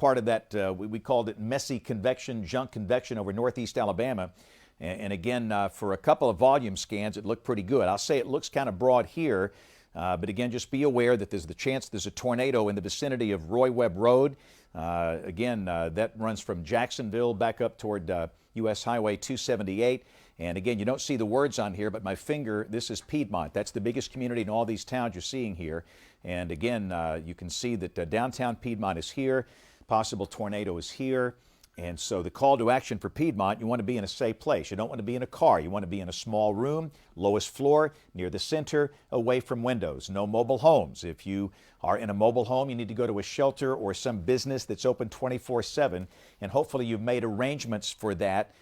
part of that, we called it messy convection, junk convection over northeast Alabama. And again, for a couple of volume scans, it looked pretty good. I'll say it looks kind of broad here, but again, just be aware that there's the chance there's a tornado in the vicinity of Roy Webb Road. That runs from Jacksonville back up toward U.S. Highway 278. And again, you don't see the words on here, but my finger, this is Piedmont. That's the biggest community in all these towns you're seeing here. And again, you can see that downtown Piedmont is here. Possible tornado is here. And so the call to action for Piedmont, you want to be in a safe place. You don't want to be in a car. You want to be in a small room, lowest floor, near the center, away from windows. No mobile homes. If you are in a mobile home, you need to go to a shelter or some business that's open 24/7. And hopefully you've made arrangements for that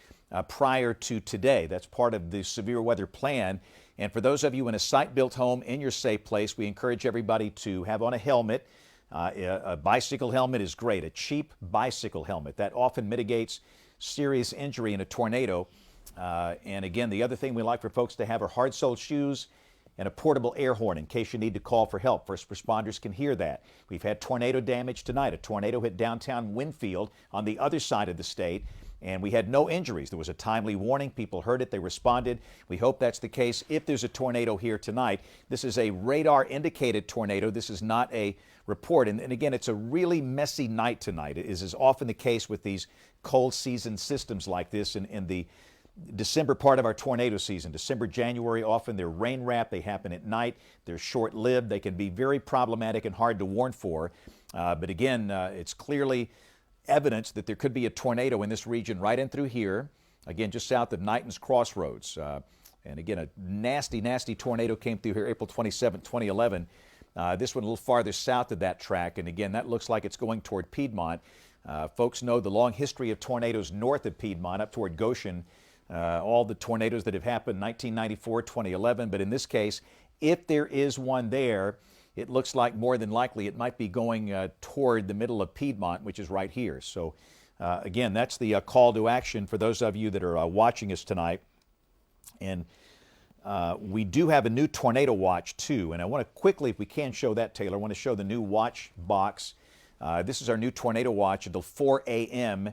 prior to today. That's part of the severe weather plan. And for those of you in a site-built home in your safe place, we encourage everybody to have on a helmet. A bicycle helmet is great, a cheap bicycle helmet. That often mitigates serious injury in a tornado. And again, the other thing we like for folks to have are hard-soled shoes and a portable air horn in case you need to call for help. First responders can hear that. We've had tornado damage tonight. A tornado hit downtown Winfield on the other side of the state, and we had no injuries. There was a timely warning. People heard it. They responded. We hope that's the case if there's a tornado here tonight. This is a radar-indicated tornado. This is not a report. And again, it's a really messy night tonight. It is often the case with these cold season systems like this in the December part of our tornado season. December, January, often they're rain wrapped. They happen at night. They're short-lived. They can be very problematic and hard to warn for. But again, it's clearly evidence that there could be a tornado in this region right in through here, again, just south of Knighton's Crossroads. And again, a nasty, nasty tornado came through here April 27, 2011. This one a little farther south of that track. And again, that looks like it's going toward Piedmont. Folks know the long history of tornadoes north of Piedmont up toward Goshen. All the tornadoes that have happened 1994, 2011. But in this case, if there is one there, it looks like more than likely it might be going toward the middle of Piedmont, which is right here. So again, that's the call to action for those of you that are watching us tonight. And we do have a new tornado watch too. And I want to quickly, if we can show that, Taylor, I want to show the new watch box. This is our new tornado watch until 4 a.m.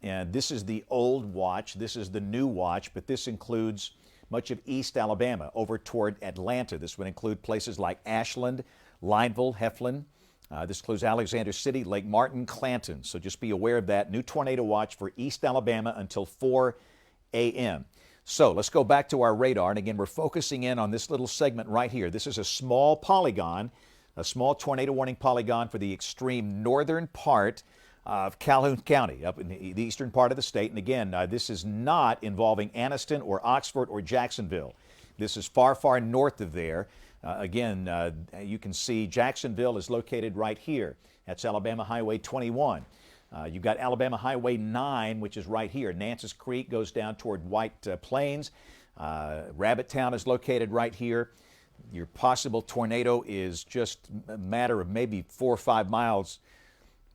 And this is the old watch. This is the new watch, but this includes much of East Alabama over toward Atlanta. This would include places like Ashland, Lineville, Heflin. This includes Alexander City, Lake Martin, Clanton. So just be aware of that. New tornado watch for East Alabama until 4 a.m. So let's go back to our radar. And again, we're focusing in on this little segment right here. This is a small polygon, a small tornado warning polygon for the extreme northern part of Calhoun County, up in the eastern part of the state. And again, this is not involving Anniston or Oxford or Jacksonville. This is far, far north of there. You can see Jacksonville is located right here. That's Alabama Highway 21. You've got Alabama Highway 9, which is right here. Nances Creek goes down toward White Plains. Rabbit Town is located right here. Your possible tornado is just a matter of maybe 4 or 5 miles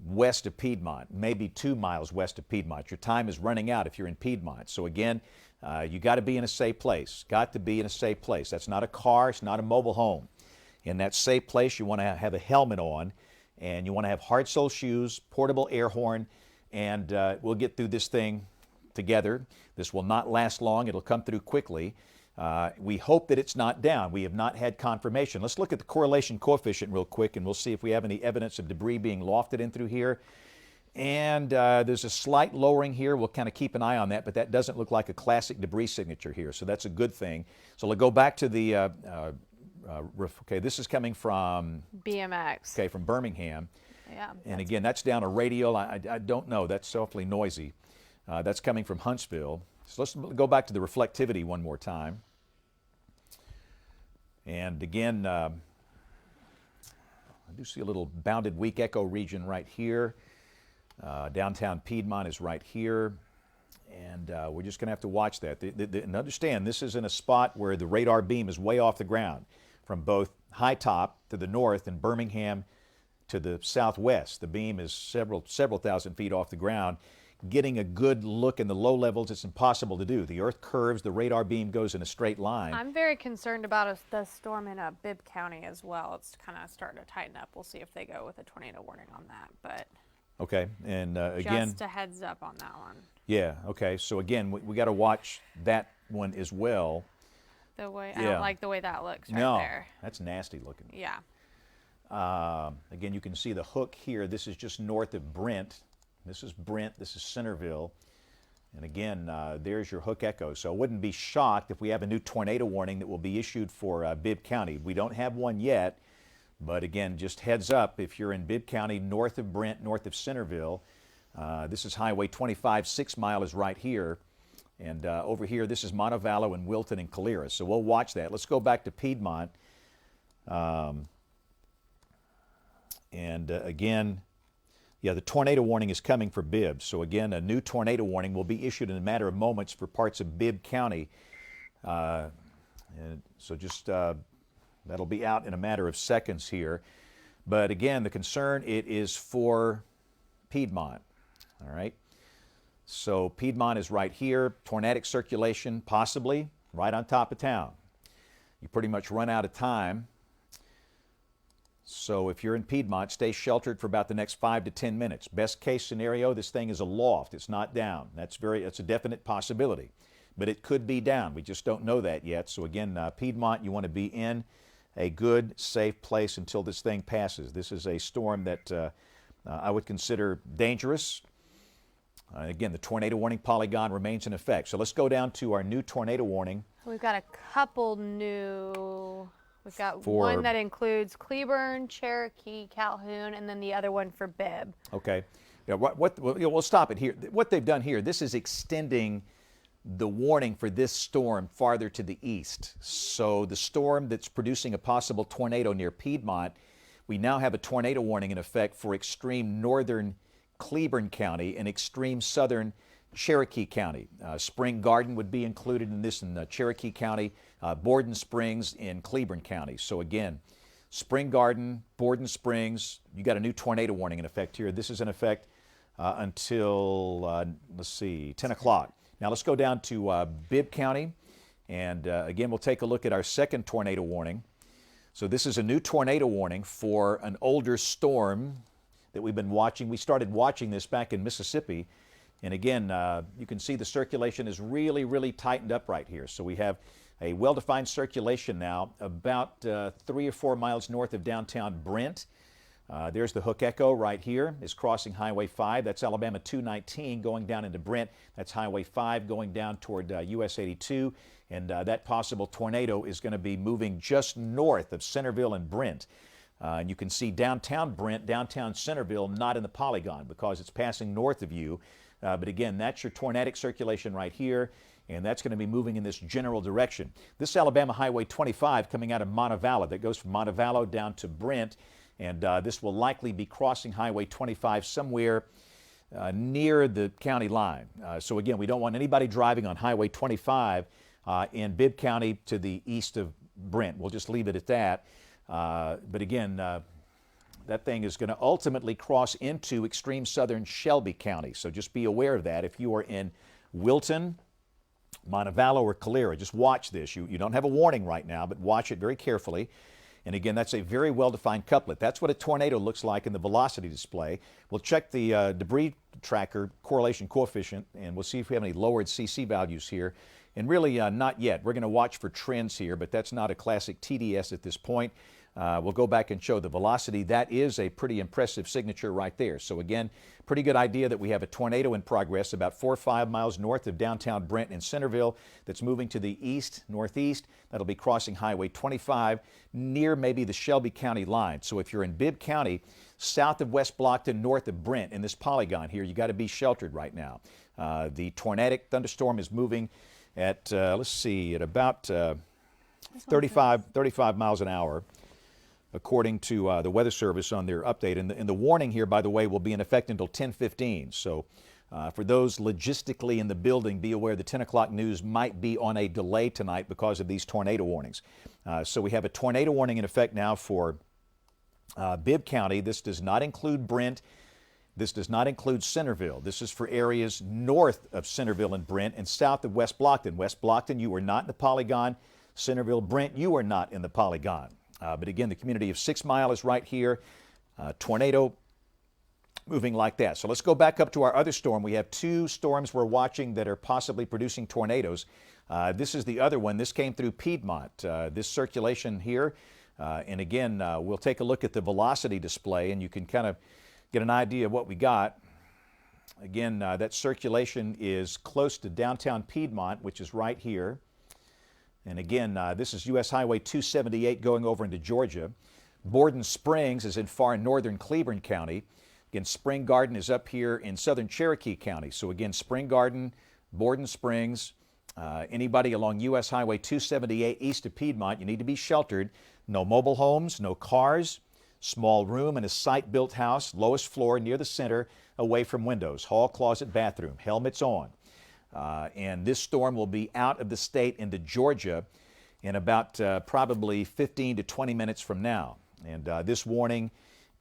west of Piedmont, maybe 2 miles west of Piedmont. Your time is running out if you're in Piedmont. So again, you got to be in a safe place. Got to be in a safe place. That's not a car. It's not a mobile home. In that safe place, you want to have a helmet on, and you want to have hard-soled shoes, portable air horn, and we'll get through this thing together. This will not last long. It'll come through quickly. We hope that it's not down. We have not had confirmation. Let's look at the correlation coefficient real quick, and we'll see if we have any evidence of debris being lofted in through here. And there's a slight lowering here. We'll kind of keep an eye on that, but that doesn't look like a classic debris signature here, so that's a good thing. So we'll go back to the, okay, this is coming from BMX. Okay, from Birmingham. Yeah. And again, that's down a radial. I don't know. That's awfully noisy. That's coming from Huntsville. So let's go back to the reflectivity one more time. And again, I do see a little bounded weak echo region right here. Downtown Piedmont is right here. And we're just going to have to watch that. And understand, this is in a spot where the radar beam is way off the ground from both high top to the north and Birmingham to the southwest. The beam is several thousand feet off the ground. Getting a good look in the low levels, it's impossible to do. The earth curves, the radar beam goes in a straight line. I'm very concerned about the storm in Bibb County as well. It's kind of starting to tighten up. We'll see if they go with a tornado warning on that. But Okay, and again, Just a heads up on that one. yeah, okay. So again, we got to watch that one as well. The way I Yeah. don't like the way that looks right No, there. that's nasty looking. Yeah. Again, you can see the hook here. This is just north of Brent. This is Brent. This is Centerville. And again, there's your hook echo. So I wouldn't be shocked if we have a new tornado warning that will be issued for Bibb County. We don't have one yet, but again, just heads up, if you're in Bibb County, north of Brent, north of Centerville, this is Highway 25, 6 Mile is right here. And over here, this is Montevallo and Wilton and Calera. So we'll watch that. Let's go back to Piedmont. Again, yeah, the tornado warning is coming for Bibb. So again, a new tornado warning will be issued in a matter of moments for parts of Bibb County. And so just that'll be out in a matter of seconds here. But again, the concern, it is for Piedmont. All right. So Piedmont is right here. Tornadic circulation possibly right on top of town. You pretty much run out of time. So if you're in Piedmont, stay sheltered for about the next 5 to 10 minutes. Best case scenario, this thing is aloft. It's not down. That's a definite possibility. But it could be down. We just don't know that yet. So again, Piedmont, you want to be in a good, safe place until this thing passes. This is a storm that I would consider dangerous. Again, the tornado warning polygon remains in effect. So let's go down to our new tornado warning. We've got a couple new. We've got one that includes Cleburne, Cherokee, Calhoun, and then the other one for Bibb. Okay. Yeah, we'll stop it here. What they've done here, this is extending the warning for this storm farther to the east. So the storm that's producing a possible tornado near Piedmont, we now have a tornado warning in effect for extreme northern Cleburne County and extreme southern Cherokee County. Spring Garden would be included in this in Cherokee County, Borden Springs in Cleburne County. So again, Spring Garden, Borden Springs, you got a new tornado warning in effect here. This is in effect until, let's see, 10 o'clock. Now let's go down to Bibb County, and again, we'll take a look at our second tornado warning. So this is a new tornado warning for an older storm that we've been watching. We started watching this back in Mississippi. And again, you can see the circulation is really, really tightened up right here. So we have a well-defined circulation now about 3 or 4 miles north of downtown Brent. There's the hook echo right here. It's crossing Highway 5. That's Alabama 219 going down into Brent. That's Highway 5 going down toward US 82. And that possible tornado is going to be moving just north of Centerville and Brent. And you can see downtown Brent, downtown Centerville, not in the polygon because it's passing north of you. But again, that's your tornadic circulation right here, and that's going to be moving in this general direction. This Alabama Highway 25 coming out of Montevallo, that goes from Montevallo down to Brent, and this will likely be crossing Highway 25 somewhere near the county line. So again, we don't want anybody driving on Highway 25 in Bibb County to the east of Brent. We'll just leave it at that. But again, that thing is going to ultimately cross into extreme southern Shelby County. So just be aware of that. If you are in Wilton, Montevallo, or Calera, just watch this. You don't have a warning right now, but watch it very carefully. And again, that's a very well-defined couplet. That's what a tornado looks like in the velocity display. We'll check the debris tracker correlation coefficient, and we'll see if we have any lowered CC values here. And really, not yet. We're going to watch for trends here, but that's not a classic TDS at this point. We'll go back and show the velocity. That is a pretty impressive signature right there. So again, pretty good idea that we have a tornado in progress about 4 or 5 miles north of downtown Brent and Centerville that's moving to the east, northeast. That'll be crossing Highway 25 near maybe the Shelby County line. So if you're in Bibb County, south of West Blockton, north of Brent, in this polygon here, you got to be sheltered right now. The tornadic thunderstorm is moving at, let's see, at about 35 miles an hour, according to the Weather Service on their update. And the warning here, by the way, will be in effect until 10:15. So for those logistically in the building, be aware the 10 o'clock news might be on a delay tonight because of these tornado warnings. So we have a tornado warning in effect now for Bibb County. This does not include Brent. This does not include Centerville. This is for areas north of Centerville and Brent and south of West Blockton. West Blockton, you are not in the polygon. Centerville, Brent, you are not in the polygon. But again, the community of 6 Mile is right here. Tornado moving like that. So let's go back up to our other storm. We have two storms we're watching that are possibly producing tornadoes. This is the other one. This came through Piedmont. This circulation here, and again, we'll take a look at the velocity display, and you can kind of get an idea of what we got. Again, that circulation is close to downtown Piedmont, which is right here. And again, this is U.S. Highway 278 going over into Georgia. Borden Springs is in far northern Cleburne County. Again, Spring Garden is up here in southern Cherokee County. So again, Spring Garden, Borden Springs, anybody along U.S. Highway 278 east of Piedmont, you need to be sheltered. No mobile homes, no cars, small room in a site-built house, lowest floor near the center, away from windows, hall, closet, bathroom, helmets on. And this storm will be out of the state into Georgia in about probably 15 to 20 minutes from now. And this warning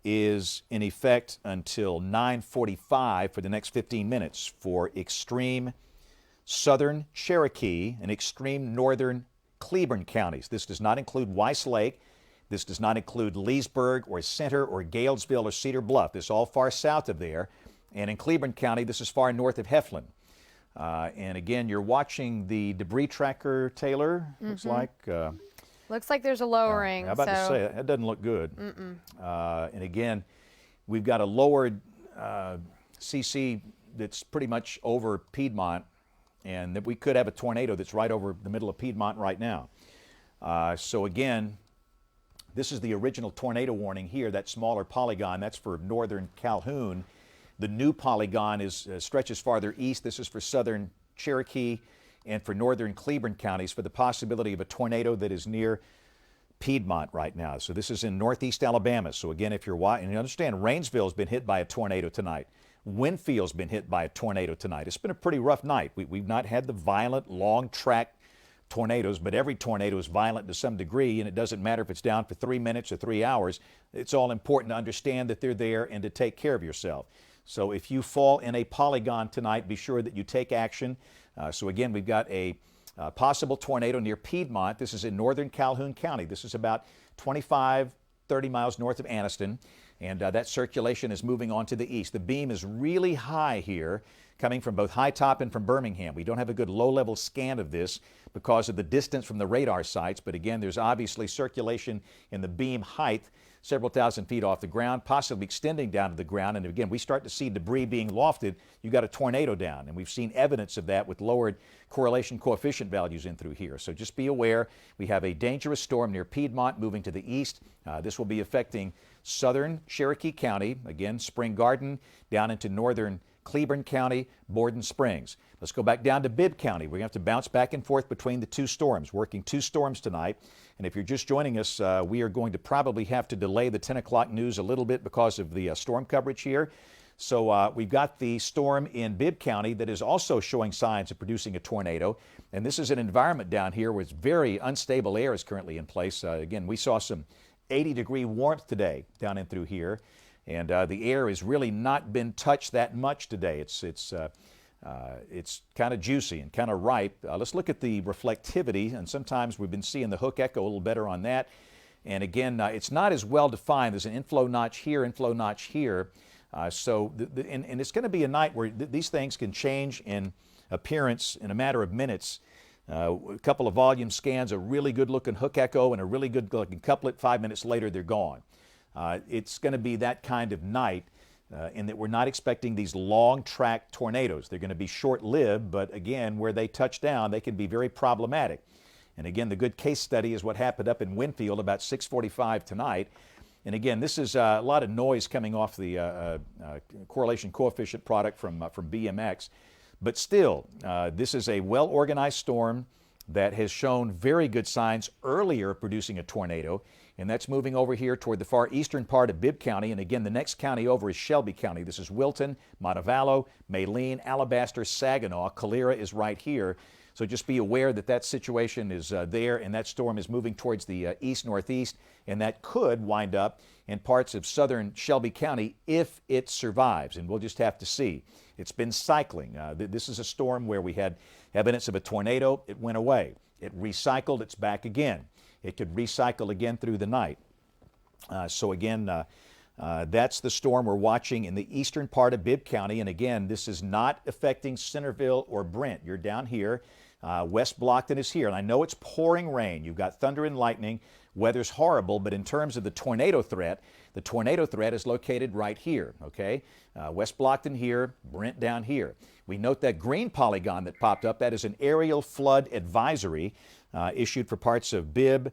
is in effect until 9:45 for the next 15 minutes for extreme southern Cherokee and extreme northern Cleburne counties. This does not include Weiss Lake. This does not include Leesburg or Center or Galesville or Cedar Bluff. This is all far south of there. And in Cleburne County, this is far north of Heflin. And again, you're watching the debris tracker, Taylor, looks like. Looks like there's a lowering. I'm about to say, that doesn't look good. And again, we've got a lowered CC that's pretty much over Piedmont, and that we could have a tornado that's right over the middle of Piedmont right now. So again, this is the original tornado warning here, that smaller polygon. That's for northern Calhoun. The new polygon stretches farther east. This is for southern Cherokee and for northern Cleburne counties for the possibility of a tornado that is near Piedmont right now. So this is in northeast Alabama. So again, if you're watching, and you understand, Rainsville's been hit by a tornado tonight. Winfield's been hit by a tornado tonight. It's been a pretty rough night. We've not had the violent, long track tornadoes, but every tornado is violent to some degree, and it doesn't matter if it's down for 3 minutes or 3 hours. It's all important to understand that they're there and to take care of yourself. So if you fall in a polygon tonight, be sure that you take action. So again, we've got a possible tornado near Piedmont. This is in northern Calhoun County. This is about 25, 30 miles north of Anniston, and that circulation is moving on to the east. The beam is really high here, coming from both High Top and from Birmingham. We don't have a good low-level scan of this because of the distance from the radar sites, but again, there's obviously circulation in the beam height several thousand feet off the ground, possibly extending down to the ground. And again, we start to see debris being lofted, you got a tornado down. And we've seen evidence of that with lowered correlation coefficient values in through here. So just be aware, we have a dangerous storm near Piedmont moving to the east. This will be affecting southern Cherokee County, again, Spring Garden, down into northern Cleburne County, Borden Springs. Let's go back down to Bibb County. We're going to have to bounce back and forth between the two storms, working two storms tonight. And if you're just joining us, we are going to probably have to delay the 10 o'clock news a little bit because of the storm coverage here. So we've got the storm in Bibb County that is also showing signs of producing a tornado. And this is an environment down here where it's very unstable air is currently in place. Again, we saw some 80-degree warmth today down in through here. And the air has really not been touched that much today. It's kind of juicy and kind of ripe. Let's look at the reflectivity, and sometimes we've been seeing the hook echo a little better on that. And again, it's not as well defined. There's an inflow notch here, inflow notch here. And it's going to be a night where these things can change in appearance in a matter of minutes. A couple of volume scans, a really good-looking hook echo, and a really good-looking couplet. 5 minutes later, they're gone. It's going to be that kind of night in that we're not expecting these long-track tornadoes. They're going to be short-lived, but again, where they touch down, they can be very problematic. And again, the good case study is what happened up in Winfield about 6:45 tonight. And again, this is a lot of noise coming off the correlation coefficient product from BMX. But still, this is a well-organized storm that has shown very good signs earlier producing a tornado, and that's moving over here toward the far eastern part of Bibb County. And again, the next county over is Shelby County. This is Wilton, Montevallo, Maline, Alabaster, Saginaw. Calera is right here. So just be aware that that situation is there, and that storm is moving towards the east-northeast, and that could wind up in parts of southern Shelby County if it survives, and we'll just have to see. It's been cycling. This is a storm where we had evidence of a tornado. It went away. It recycled. It's back again. It could recycle again through the night. So again, That's the storm we're watching in the eastern part of Bibb County. And again, this is not affecting Centerville or Brent. You're down here. West Blockton is here. And I know it's pouring rain. You've got thunder and lightning. Weather's horrible. But in terms of the tornado threat is located right here. Okay? West Blockton here, Brent down here. We note that green polygon that popped up. That is an aerial flood advisory issued for parts of Bibb,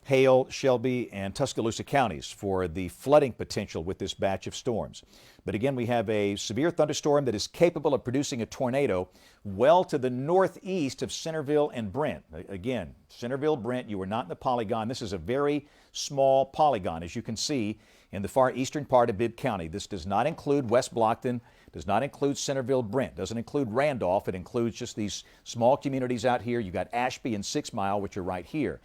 Hale, Shelby, and Tuscaloosa counties for the flooding potential with this batch of storms. But again, we have a severe thunderstorm that is capable of producing a tornado well to the northeast of Centerville and Brent. Again, Centerville, Brent, you are not in the polygon. This is a very small polygon, as you can see, in the far eastern part of Bibb County. This does not include West Blockton, does not include Centerville, Brent, doesn't include Randolph. It includes just these small communities out here. You've got Ashby and 6 Mile, which are right here.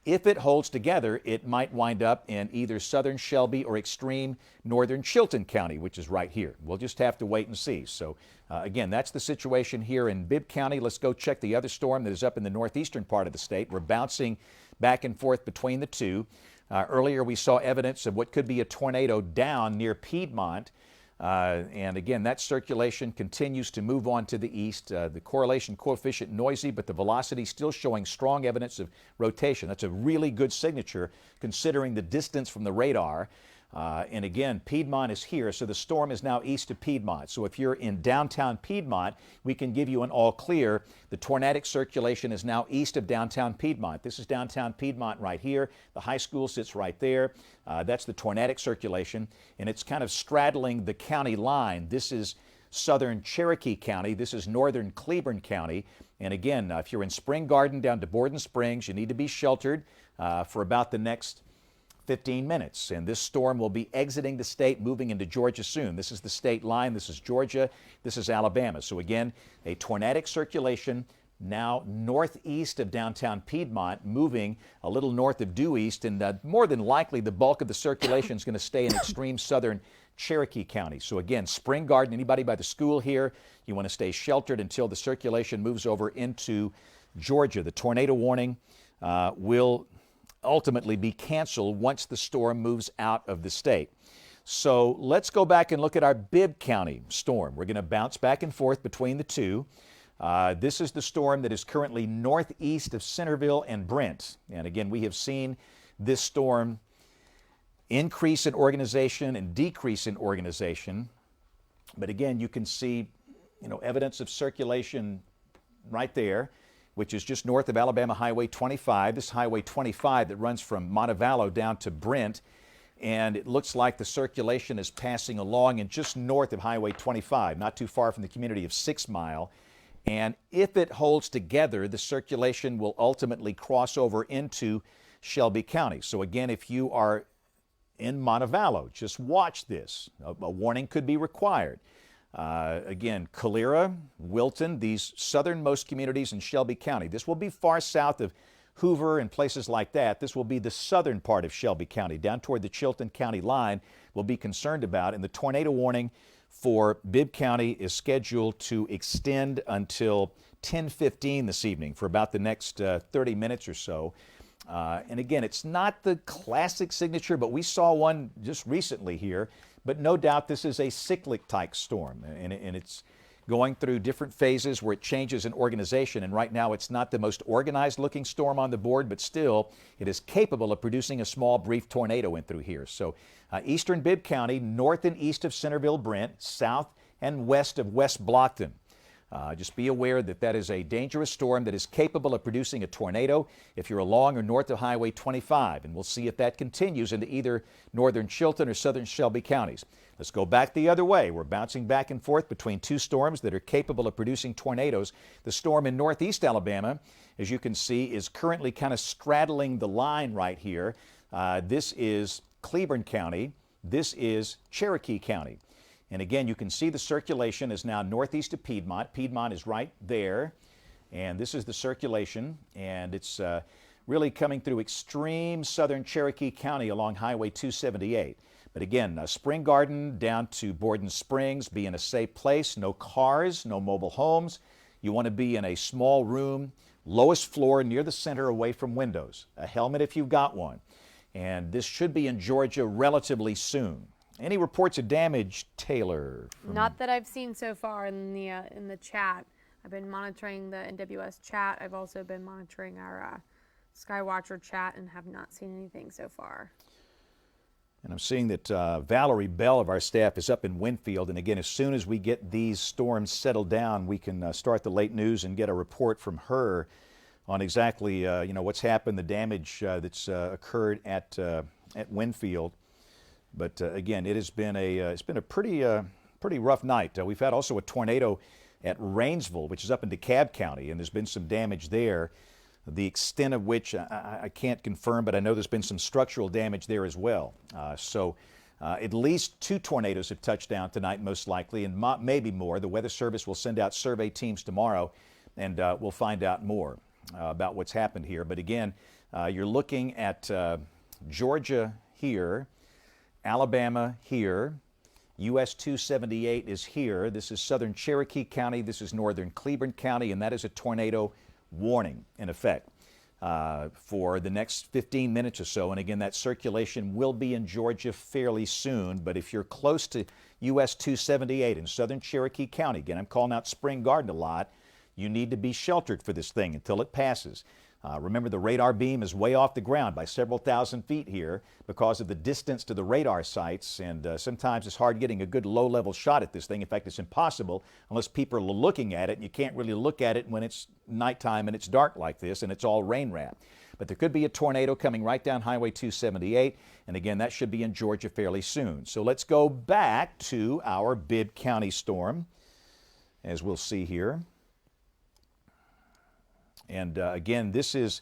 If it holds together, it might wind up in either southern Shelby or extreme northern Chilton County, which is right here. We'll just have to wait and see. So again, that's the situation here in Bibb County. Let's go check the other storm that is up in the northeastern part of the state. We're bouncing back and forth between the two. Earlier we saw evidence of what could be a tornado down near Piedmont. And again, that circulation continues to move on to the east. The correlation coefficient noisy, but the velocity still showing strong evidence of rotation. That's a really good signature considering the distance from the radar. And again, Piedmont is here, so the storm is now east of Piedmont. So if you're in downtown Piedmont, we can give you an all clear. The tornadic circulation is now east of downtown Piedmont. This is downtown Piedmont right here. The high school sits right there. That's the tornadic circulation, and it's kind of straddling the county line. This is southern Cherokee County. This is northern Cleburne County. And again, if you're in Spring Garden down to Borden Springs, you need to be sheltered for about the next 15 minutes. And this storm will be exiting the state, moving into Georgia soon. This is the state line. This is Georgia. This is Alabama. So again, a tornadic circulation now northeast of downtown Piedmont, moving a little north of due east, and more than likely the bulk of the circulation is going to stay in extreme southern Cherokee County. So again, Spring Garden, anybody by the school here, you want to stay sheltered until the circulation moves over into Georgia. The tornado warning will ultimately be canceled once the storm moves out of the state. So let's go back and look at our Bibb County storm. We're going to bounce back and forth between the two. This is the storm that is currently northeast of Centerville and Brent. And again, we have seen this storm increase in organization and decrease in organization. But again, you can see, evidence of circulation right there, which is just north of Alabama Highway 25. This is Highway 25 that runs from Montevallo down to Brent. And it looks like the circulation is passing along and just north of Highway 25, not too far from the community of 6 Mile. And if it holds together, the circulation will ultimately cross over into Shelby County. So again, if you are in Montevallo, just watch this. A warning could be required. Again, Calera, Wilton, these southernmost communities in Shelby County. This will be far south of Hoover and places like that. This will be the southern part of Shelby County, down toward the Chilton County line, we'll be concerned about. And the tornado warning for Bibb County is scheduled to extend until 10:15 this evening for about the next 30 minutes or so. And again, it's not the classic signature, but we saw one just recently here. But no doubt this is a cyclic type storm, and it's going through different phases where it changes in organization. And right now it's not the most organized looking storm on the board, but still it is capable of producing a small brief tornado in through here. So eastern Bibb County, north and east of Centerville, Brent, south and west of West Blockton. Just be aware that that is a dangerous storm that is capable of producing a tornado if you're along or north of Highway 25. And we'll see if that continues into either northern Chilton or southern Shelby counties. Let's go back the other way. We're bouncing back and forth between two storms that are capable of producing tornadoes. The storm in northeast Alabama, as you can see, is currently kind of straddling the line right here. This is Cleburne County. This is Cherokee County. And again, you can see the circulation is now northeast of Piedmont. Piedmont is right there. And this is the circulation. And it's really coming through extreme southern Cherokee County along Highway 278. But again, Spring Garden down to Borden Springs, be in a safe place. No cars, no mobile homes. You want to be in a small room, lowest floor near the center, away from windows. A helmet if you've got one. And this should be in Georgia relatively soon. Any reports of damage, Taylor? Not that I've seen so far in the chat. I've been monitoring the NWS chat. I've also been monitoring our Skywatcher chat and have not seen anything so far. And I'm seeing that Valerie Bell of our staff is up in Winfield. And again, as soon as we get these storms settled down, we can start the late news and get a report from her on exactly what's happened, the damage that's occurred at Winfield. But again, it's been a pretty rough night. We've had also a tornado at Rainsville, which is up in DeKalb County, and there's been some damage there. The extent of which I can't confirm, but I know there's been some structural damage there as well. So at least 2 tornadoes have touched down tonight, most likely, and maybe more. The Weather Service will send out survey teams tomorrow, and we'll find out more about what's happened here. But again, you're looking at Georgia here, Alabama here, US 278 is here. This is southern Cherokee County. This is northern Cleburne County, and that is a tornado warning in effect for the next 15 minutes or so. And again, that circulation will be in Georgia fairly soon. But if you're close to US 278 in southern Cherokee County, again, I'm calling out Spring Garden a lot, you need to be sheltered for this thing until it passes. Remember, the radar beam is way off the ground by several thousand feet here because of the distance to the radar sites, and sometimes it's hard getting a good low-level shot at this thing. In fact, it's impossible unless people are looking at it, and you can't really look at it when it's nighttime and it's dark like this and it's all rain-wrapped. But there could be a tornado coming right down Highway 278, and again, that should be in Georgia fairly soon. So let's go back to our Bibb County storm, as we'll see here. And again, this is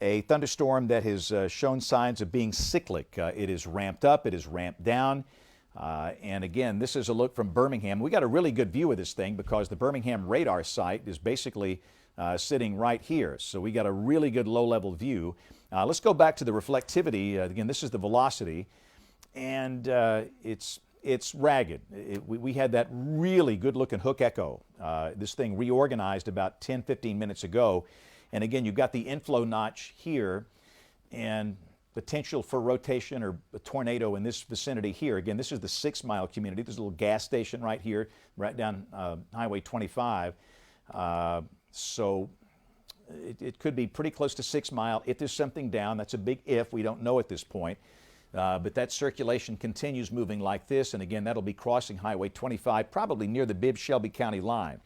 a thunderstorm that has shown signs of being cyclic. It is ramped up, it is ramped down. And again, this is a look from Birmingham. We got a really good view of this thing because the Birmingham radar site is basically sitting right here. So we got a really good low-level view. Let's go back to the reflectivity. Again, this is the velocity, and it's ragged. We had that really good-looking hook echo. This thing reorganized about 10, 15 minutes ago. And again, you've got the inflow notch here and potential for rotation or a tornado in this vicinity here. Again, this is the 6 Mile community. There's a little gas station right here, right down Highway 25. So it could be pretty close to 6 Mile. If there's something down, that's a big if. We don't know at this point. But that circulation continues moving like this, and again, that'll be crossing Highway 25, probably near the Bibb-Shelby County line.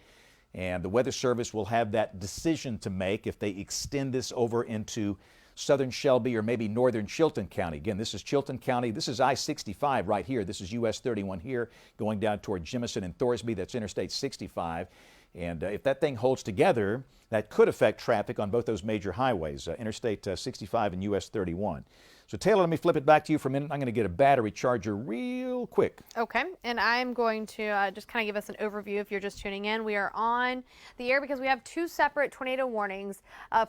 And the Weather Service will have that decision to make if they extend this over into southern Shelby or maybe northern Chilton County. Again, this is Chilton County. This is I-65 right here. This is US 31 here, going down toward Jemison and Thorsby. That's Interstate 65. And if that thing holds together, that could affect traffic on both those major highways, Interstate 65 and US 31. So Taylor, let me flip it back to you for a minute. I'm going to get a battery charger real quick. Okay, and I'm going to just kind of give us an overview if you're just tuning in. We are on the air because we have 2 separate tornado warnings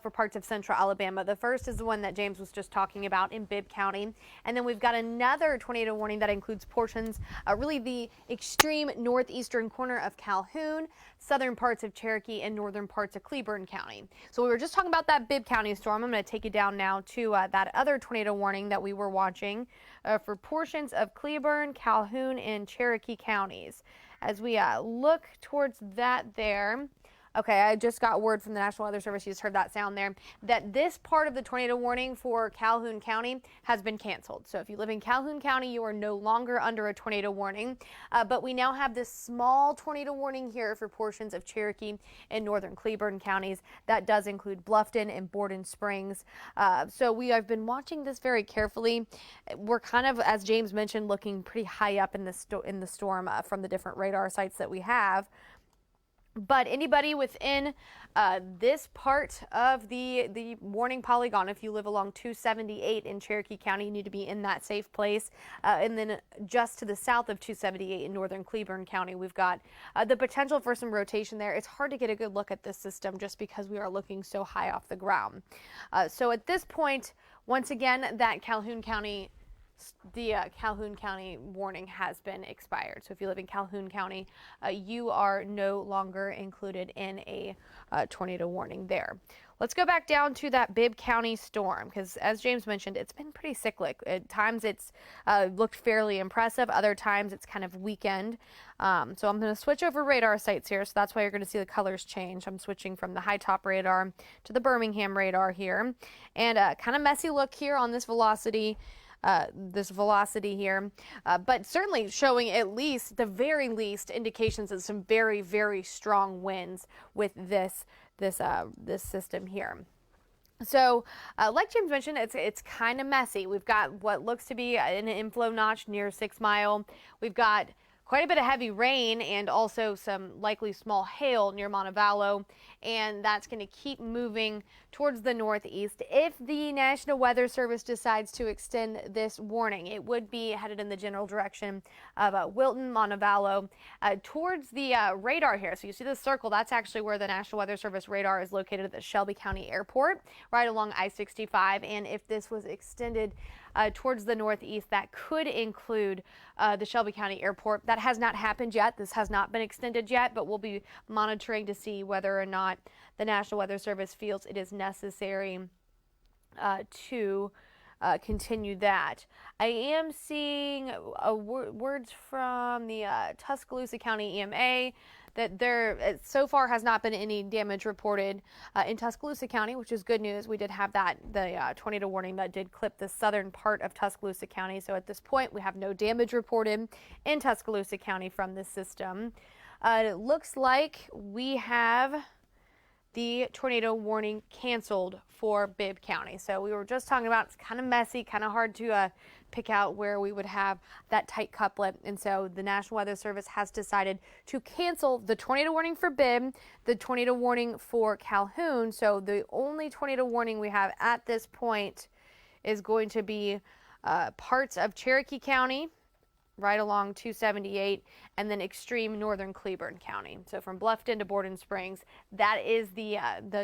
for parts of central Alabama. The first is the one that James was just talking about in Bibb County. And then we've got another tornado warning that includes portions, really the extreme northeastern corner of Calhoun, southern parts of Cherokee, and northern parts of Cleburne County. So we were just talking about that Bibb County storm. I'm going to take you down now to that other tornado warning that we were watching for portions of Cleburne, Calhoun, and Cherokee counties. As we look towards that there, okay, I just got word from the National Weather Service, you just heard that sound there, that this part of the tornado warning for Calhoun County has been canceled. So if you live in Calhoun County, you are no longer under a tornado warning. But we now have this small tornado warning here for portions of Cherokee and northern Cleburne counties. That does include Bluffton and Borden Springs. So we have been watching this very carefully. We're kind of, as James mentioned, looking pretty high up in the storm from the different radar sites that we have. But anybody within this part of the warning polygon, if you live along 278 in Cherokee County, you need to be in that safe place. And then just to the south of 278 in northern Cleburne County, we've got the potential for some rotation there. It's hard to get a good look at this system just because we are looking so high off the ground. So at this point, once again, that Calhoun County Calhoun County warning has been expired. So if you live in Calhoun County, you are no longer included in a tornado warning there. Let's go back down to that Bibb County storm, because as James mentioned, it's been pretty cyclic. At times it's looked fairly impressive. Other times it's kind of weakened. So I'm going to switch over radar sites here. So that's why you're going to see the colors change. I'm switching from the high top radar to the Birmingham radar here. And kind of messy look here on this velocity. Here, but certainly showing at least, the very least, indications of some very, very strong winds with this system here. So, like James mentioned, it's kind of messy. We've got what looks to be an inflow notch near 6 Mile. We've got quite a bit of heavy rain and also some likely small hail near Montevallo, and that's going to keep moving towards the northeast. If the National Weather Service decides to extend this warning, it would be headed in the general direction of Wilton, Montevallo, towards the radar here. So you see the circle, that's actually where the National Weather Service radar is located at the Shelby County Airport, right along I-65. And if this was extended towards the northeast, that could include the Shelby County Airport. That has not happened yet. This has not been extended yet, but we'll be monitoring to see whether or not the National Weather Service feels it is necessary to continue that. I am seeing words from the Tuscaloosa County EMA that there so far has not been any damage reported in Tuscaloosa County, which is good news. We did have the tornado warning that did clip the southern part of Tuscaloosa County. So at this point, we have no damage reported in Tuscaloosa County from this system. It looks like we have the tornado warning canceled for Bibb County. So we were just talking about it's kind of messy, kind of hard to pick out where we would have that tight couplet. And so the National Weather Service has decided to cancel the tornado warning for Bibb, the tornado warning for Calhoun. So the only tornado warning we have at this point is going to be parts of Cherokee County, right along 278, and then extreme northern Cleburne County. So from Bluffton to Borden Springs, that is the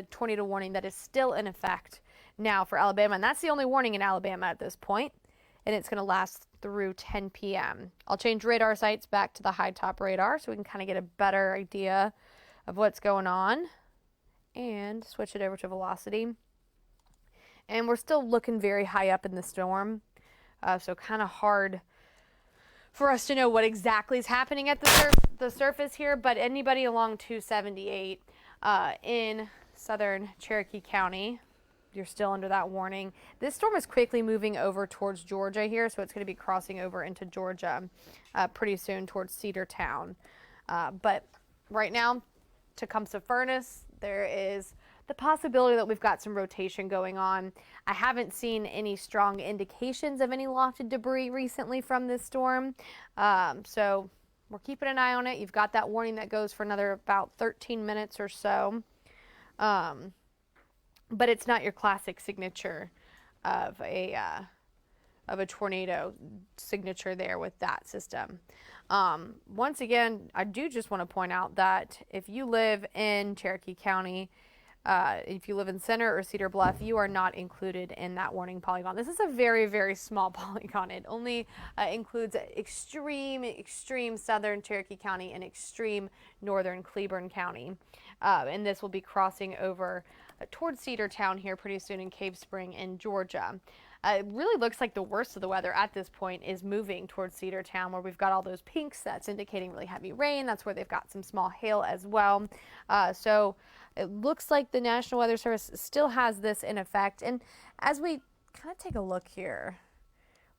tornado warning that is still in effect now for Alabama. And that's the only warning in Alabama at this point, and it's going to last through 10 p.m. I'll change radar sites back to the high top radar so we can kind of get a better idea of what's going on, and switch it over to velocity. And we're still looking very high up in the storm, so kind of hard for us to know what exactly is happening at the surface here, but anybody along 278 in southern Cherokee County, you're still under that warning. This storm is quickly moving over towards Georgia here, so it's going to be crossing over into Georgia pretty soon towards Cedartown. But right now, Tecumseh Furnace, there is the possibility that we've got some rotation going on. I haven't seen any strong indications of any lofted debris recently from this storm, so we're keeping an eye on it. You've got that warning that goes for another about 13 minutes or so, but it's not your classic signature of a tornado signature there with that system. Once again, I do just want to point out that if you live in Cherokee County, if you live in Center or Cedar Bluff, you are not included in that warning polygon. This is a very, very small polygon. It only includes extreme southern Cherokee County and extreme northern Cleburne County. And this will be crossing over towards Cedartown here pretty soon in Cave Spring in Georgia. It really looks like the worst of the weather at this point is moving towards Cedartown, where we've got all those pinks. That's indicating really heavy rain. That's where they've got some small hail as well. So it looks like the National Weather Service still has this in effect. And as we kind of take a look here,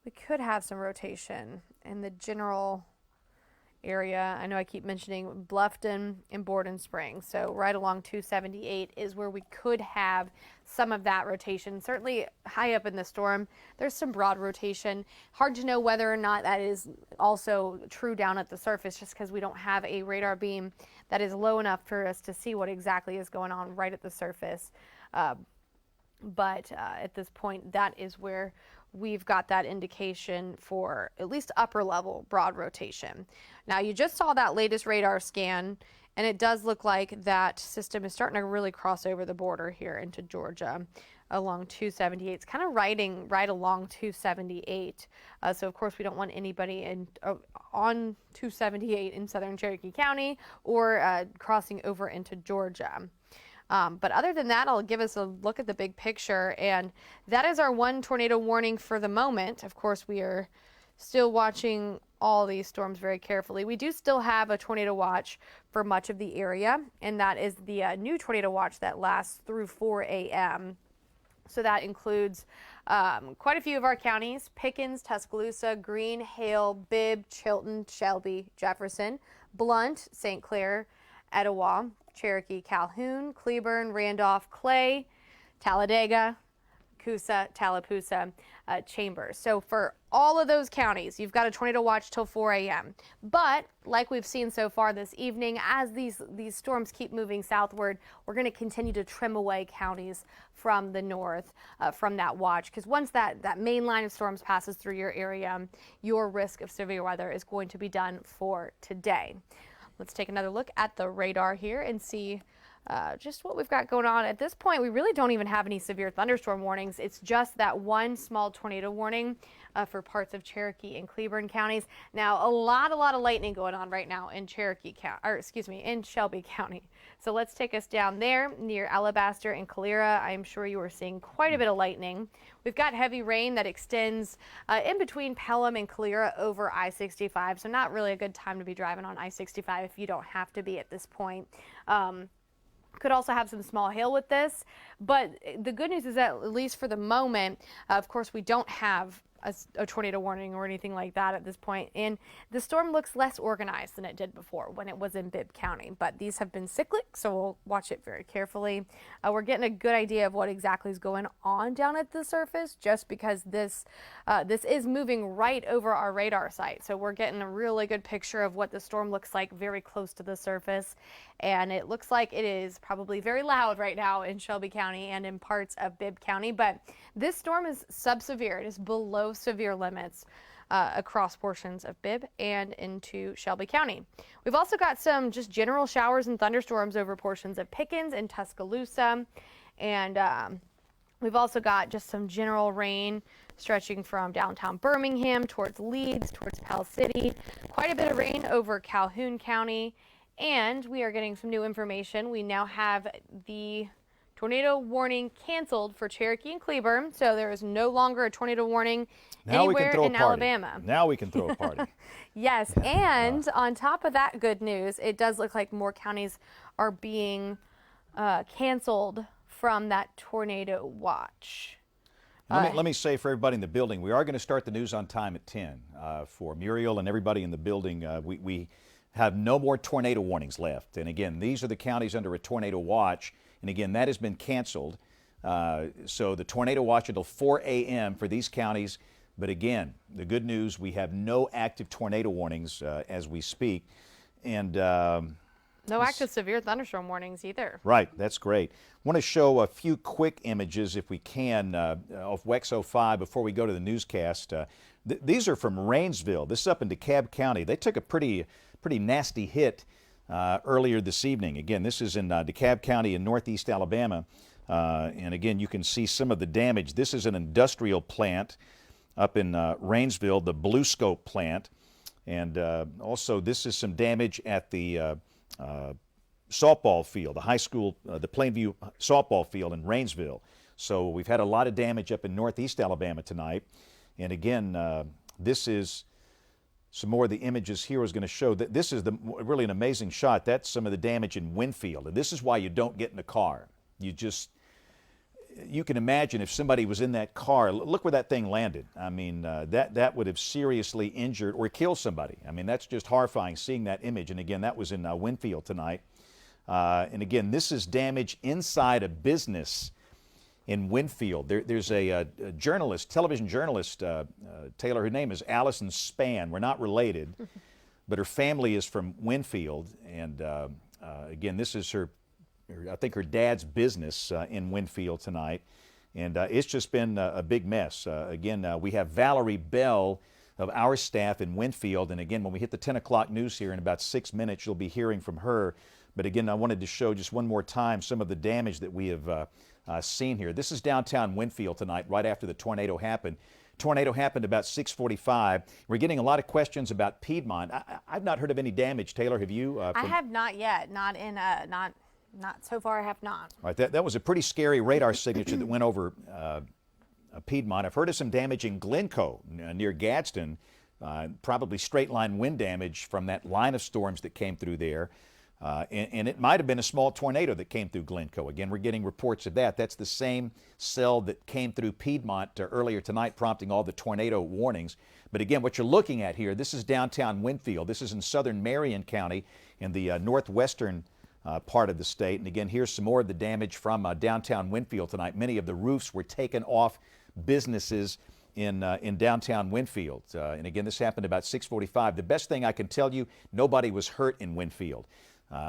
we could have some rotation in the general area. I know I keep mentioning Bluffton and Borden Springs. So right along 278 is where we could have some of that rotation. Certainly high up in the storm, there's some broad rotation. Hard to know whether or not that is also true down at the surface, just because we don't have a radar beam that is low enough for us to see what exactly is going on right at the surface. But at this point, that is where we've got that indication for at least upper level broad rotation. Now, you just saw that latest radar scan, and it does look like that system is starting to really cross over the border here into Georgia. along 278. It's kind of right along 278. So of course we don't want anybody on 278 in southern Cherokee County or crossing over into Georgia. But other than that, I'll give us a look at the big picture, and that is our one tornado warning for the moment. Of course, we are still watching all these storms very carefully. We do still have a tornado watch for much of the area, and that is the new tornado watch that lasts through 4 a.m. So that includes quite a few of our counties: Pickens, Tuscaloosa, Greene, Hale, Bibb, Chilton, Shelby, Jefferson, Blount, St. Clair, Etowah, Cherokee, Calhoun, Cleburne, Randolph, Clay, Talladega, Coosa, Tallapoosa, Chambers. So for all of those counties, you've got a tornado watch till 4 a.m. But like we've seen so far this evening, as these storms keep moving southward, we're going to continue to trim away counties from the north from that watch, because once that main line of storms passes through your area, your risk of severe weather is going to be done for today. Let's take another look at the radar here and see just what we've got going on. At this point, we really don't even have any severe thunderstorm warnings. It's just that one small tornado warning for parts of Cherokee and Cleburne counties. Now, a lot of lightning going on right now in in Shelby County. So let's take us down there near Alabaster and Calera. I'm sure you are seeing quite a bit of lightning. We've got heavy rain that extends in between Pelham and Calera over I-65. So not really a good time to be driving on I-65 if you don't have to be at this point. Could also have some small hail with this, but the good news is that at least for the moment, of course, we don't have a tornado warning or anything like that at this point, and the storm looks less organized than it did before when it was in Bibb County. But these have been cyclic, so we'll watch it very carefully. We're getting a good idea of what exactly is going on down at the surface, just because this is moving right over our radar site. So we're getting a really good picture of what the storm looks like very close to the surface, and it looks like it is probably very loud right now in Shelby County and in parts of Bibb County. But this storm is subsevere. It is below severe limits across portions of Bibb and into Shelby County. We've also got some just general showers and thunderstorms over portions of Pickens and Tuscaloosa, and we've also got just some general rain stretching from downtown Birmingham towards Leeds, towards Pell City. Quite a bit of rain over Calhoun County, and we are getting some new information. We now have the tornado warning canceled for Cherokee and Cleburne, so there is no longer a tornado warning anywhere in Alabama. Now we can throw a party. Yes, and on top of that good news, it does look like more counties are being canceled from that tornado watch. Let me say for everybody in the building, we are going to start the news on time at 10. For Muriel and everybody in the building, we have no more tornado warnings left. And again, these are the counties under a tornado watch. And again, that has been canceled. So the tornado watch until 4 a.m. for these counties. But again, the good news, we have no active tornado warnings as we speak. And no active severe thunderstorm warnings either. Right, that's great. I want to show a few quick images, if we can, of WEX 05 before we go to the newscast. These are from Rainsville. This is up in DeKalb County. They took a pretty nasty hit earlier this evening. Again, this is in DeKalb County in northeast Alabama. And again, you can see some of the damage. This is an industrial plant up in Rainsville, the Blue Scope plant. And also, this is some damage at the softball field, the high school, the Plainview softball field in Rainsville. So we've had a lot of damage up in northeast Alabama tonight. And again, this is some more of the images here is going to show that this is really an amazing shot. That's some of the damage in Winfield. And this is why you don't get in a car. You can imagine if somebody was in that car, look where that thing landed. I mean, that would have seriously injured or killed somebody. I mean, that's just horrifying seeing that image. And again, that was in Winfield tonight. And again, this is damage inside a business in Winfield. There's a journalist, television journalist, Taylor, her name is Allison Spann. We're not related, but her family is from Winfield. And again, this is I think her dad's business in Winfield tonight. And it's just been a big mess. Again, we have Valerie Bell of our staff in Winfield. And again, when we hit the 10 o'clock news here in about 6 minutes, you'll be hearing from her. But again, I wanted to show just one more time some of the damage that we have seen here. This is downtown Winfield tonight, right after the tornado happened. Tornado happened about 6:45. We're getting a lot of questions about Piedmont. I've not heard of any damage. Taylor, have you? I have not yet. Not so far. I have not. All right, that was a pretty scary radar signature that went over Piedmont. I've heard of some damage in Glencoe near Gadsden, probably straight line wind damage from that line of storms that came through there. And it might have been a small tornado that came through Glencoe. Again, we're getting reports of that. That's the same cell that came through Piedmont earlier tonight, prompting all the tornado warnings. But again, what you're looking at here, this is downtown Winfield. This is in southern Marion County in the northwestern part of the state. And again, here's some more of the damage from downtown Winfield tonight. Many of the roofs were taken off businesses in downtown Winfield. And again, this happened about 6:45. The best thing I can tell you, nobody was hurt in Winfield.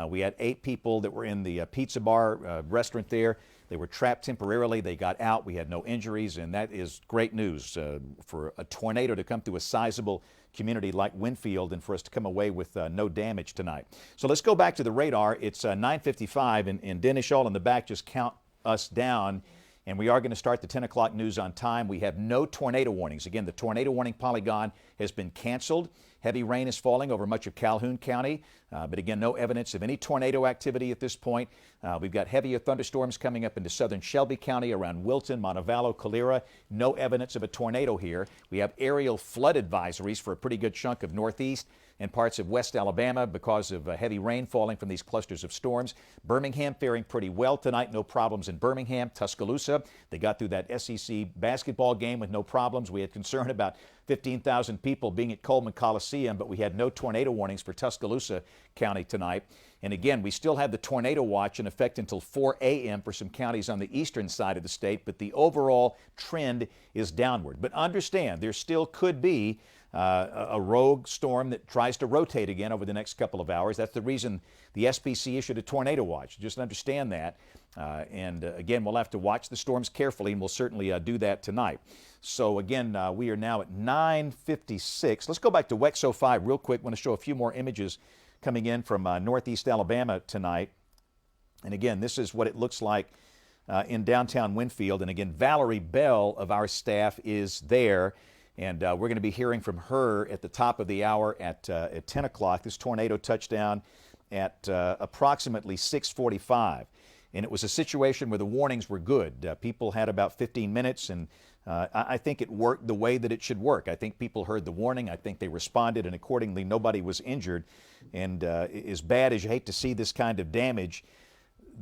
We had 8 people that were in the pizza bar restaurant there. They were trapped temporarily. They got out. We had no injuries, and that is great news for a tornado to come through a sizable community like Winfield and for us to come away with no damage tonight. So let's go back to the radar. It's 9:55, and Dennis Shaw in the back just count us down. And we are going to start the 10 o'clock news on time. We have no tornado warnings. Again, the tornado warning polygon has been canceled. Heavy rain is falling over much of Calhoun County, but again, no evidence of any tornado activity at this point. We've got heavier thunderstorms coming up into southern Shelby County around Wilton, Montevallo, Calera. No evidence of a tornado here. We have aerial flood advisories for a pretty good chunk of northeast and parts of West Alabama because of heavy rain falling from these clusters of storms. Birmingham faring pretty well tonight. No problems in Birmingham. Tuscaloosa, they got through that SEC basketball game with no problems. We had concern about 15,000 people being at Coleman Coliseum, but we had no tornado warnings for Tuscaloosa County tonight. And again, we still have the tornado watch in effect until 4 a.m. for some counties on the eastern side of the state, but the overall trend is downward. But understand, there still could be a rogue storm that tries to rotate again over the next couple of hours. That's the reason the SPC issued a tornado watch. Just understand that. And again, we'll have to watch the storms carefully, and we'll certainly do that tonight. So again, we are now at 9:56. Let's go back to WEXO 5 real quick. I want to show a few more images coming in from northeast Alabama tonight. And again, this is what it looks like in downtown Winfield. And again, Valerie Bell of our staff is there. And we're going to be hearing from her at the top of the hour at 10 o'clock. This tornado touched down at approximately 6:45. And it was a situation where the warnings were good. People had about 15 minutes, and I think it worked the way that it should work. I think people heard the warning. I think they responded, and accordingly, nobody was injured. And as bad as you hate to see this kind of damage,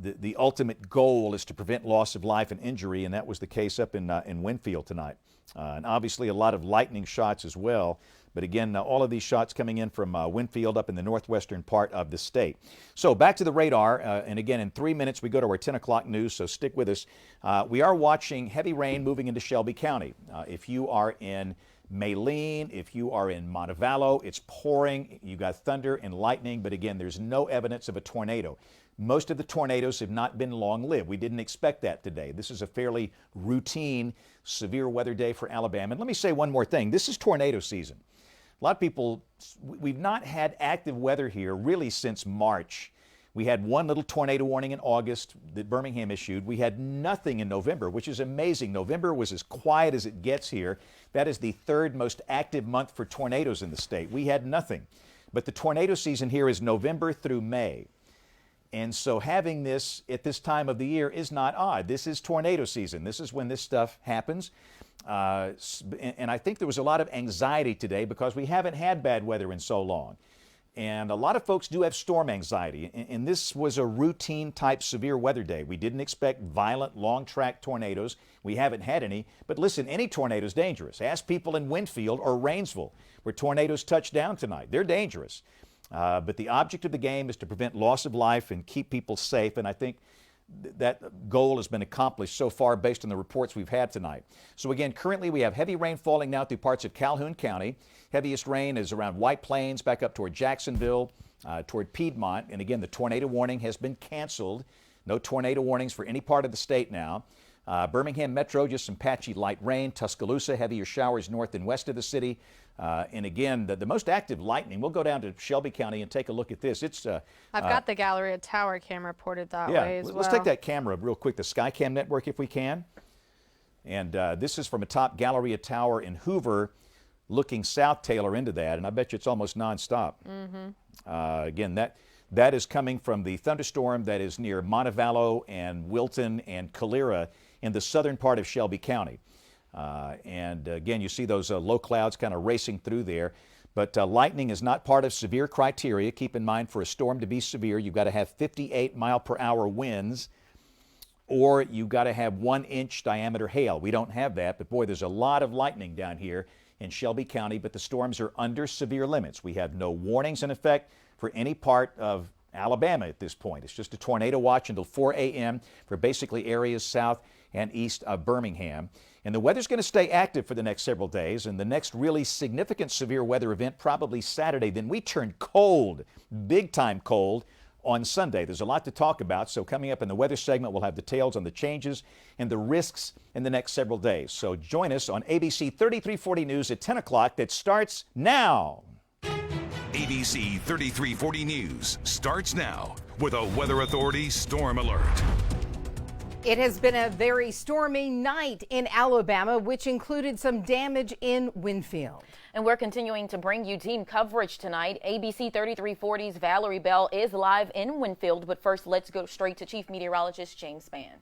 the ultimate goal is to prevent loss of life and injury, and that was the case up in Winfield tonight. And obviously a lot of lightning shots as well. But again, all of these shots coming in from Winfield up in the northwestern part of the state. So back to the radar, and again, in 3 minutes we go to our 10 o'clock news, so stick with us. We are watching heavy rain moving into Shelby County. If you are in Maline, if you are in Montevallo, it's pouring. You got thunder and lightning, but again, there's no evidence of a tornado. Most of the tornadoes have not been long-lived. We didn't expect that today. This is a fairly routine severe weather day for Alabama. And let me say one more thing. This is tornado season. A lot of people, we've not had active weather here really since March. We had one little tornado warning in August that Birmingham issued. We had nothing in November, which is amazing. November was as quiet as it gets here. That is the third most active month for tornadoes in the state. We had nothing. But the tornado season here is November through May. And so having this at this time of the year is not odd. This is tornado season. This is when this stuff happens. And I think there was a lot of anxiety today because we haven't had bad weather in so long. And a lot of folks do have storm anxiety. And this was a routine type severe weather day. We didn't expect violent long track tornadoes. We haven't had any. But listen, any tornado is dangerous. Ask people in Winfield or Rainsville where tornadoes touched down tonight. They're dangerous. But the object of the game is to prevent loss of life and keep people safe, and I think that goal has been accomplished so far based on the reports we've had tonight. So again, currently we have heavy rain falling now through parts of Calhoun County. Heaviest rain is around White Plains, back up toward Jacksonville, toward Piedmont, and again, the tornado warning has been canceled. No tornado warnings for any part of the state now. Birmingham Metro, just some patchy light rain. Tuscaloosa, heavier showers north and west of the city. And again, the most active lightning, we'll go down to Shelby County and take a look at this. It's I've got the Galleria Tower camera ported that way as well. Let's take that camera real quick, the Skycam network if we can. And this is from atop Galleria Tower in Hoover, looking south, Taylor, into that. And I bet you it's almost nonstop. Again, that is coming from the thunderstorm that is near Montevallo and Wilton and Calera in the southern part of Shelby County. And again, you see those low clouds kind of racing through there. But lightning is not part of severe criteria. Keep in mind, for a storm to be severe, you've got to have 58-mile-per-hour winds, or you've got to have 1-inch diameter hail. We don't have that, but boy, there's a lot of lightning down here in Shelby County, but the storms are under severe limits. We have no warnings in effect for any part of Alabama at this point. It's just a tornado watch until 4 a.m. for basically areas south and east of Birmingham. And the weather's going to stay active for the next several days, and the next really significant severe weather event probably Saturday. Then we turn cold, big time cold, on Sunday. There's a lot to talk about, so coming up in the weather segment, we'll have details on the changes and the risks in the next several days. So join us on ABC 3340 News at 10 o'clock that starts now. ABC 3340 News starts now with a Weather Authority storm alert. It has been a very stormy night in Alabama, which included some damage in Winfield. And we're continuing to bring you team coverage tonight. ABC 3340's Valerie Bell is live in Winfield, but first let's go straight to Chief Meteorologist James Spann.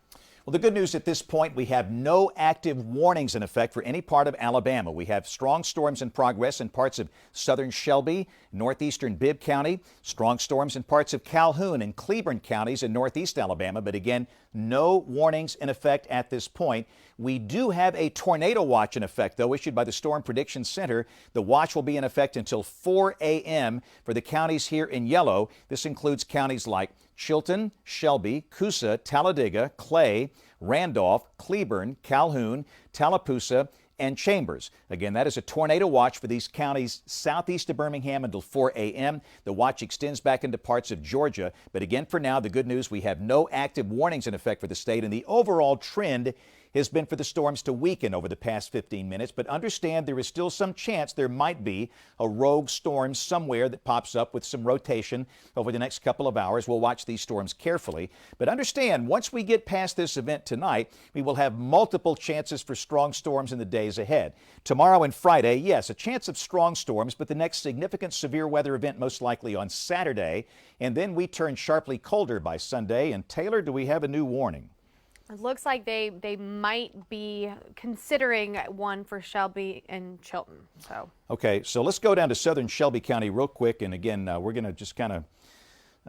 Well, the good news at this point, we have no active warnings in effect for any part of Alabama. We have strong storms in progress in parts of southern Shelby, northeastern Bibb County, strong storms in parts of Calhoun and Cleburne counties in northeast Alabama, but again, no warnings in effect at this point. We do have a tornado watch in effect, though, issued by the Storm Prediction Center. The watch will be in effect until 4 a.m. for the counties here in yellow. This includes counties like Chilton, Shelby, Coosa, Talladega, Clay, Randolph, Cleburne, Calhoun, Tallapoosa, and Chambers. Again, that is a tornado watch for these counties southeast of Birmingham until 4 a.m. The watch extends back into parts of Georgia. But again, for now, the good news, we have no active warnings in effect for the state, and the overall trend has been for the storms to weaken over the past 15 minutes, but understand there is still some chance there might be a rogue storm somewhere that pops up with some rotation over the next couple of hours. We'll watch these storms carefully, but understand once we get past this event tonight, we will have multiple chances for strong storms in the days ahead. Tomorrow and Friday, yes, a chance of strong storms, but the next significant severe weather event most likely on Saturday, and then we turn sharply colder by Sunday. And Taylor, do we have a new warning? It looks like they might be considering one for Shelby and Chilton. Okay, so let's go down to southern Shelby County real quick. And again, we're going to just kind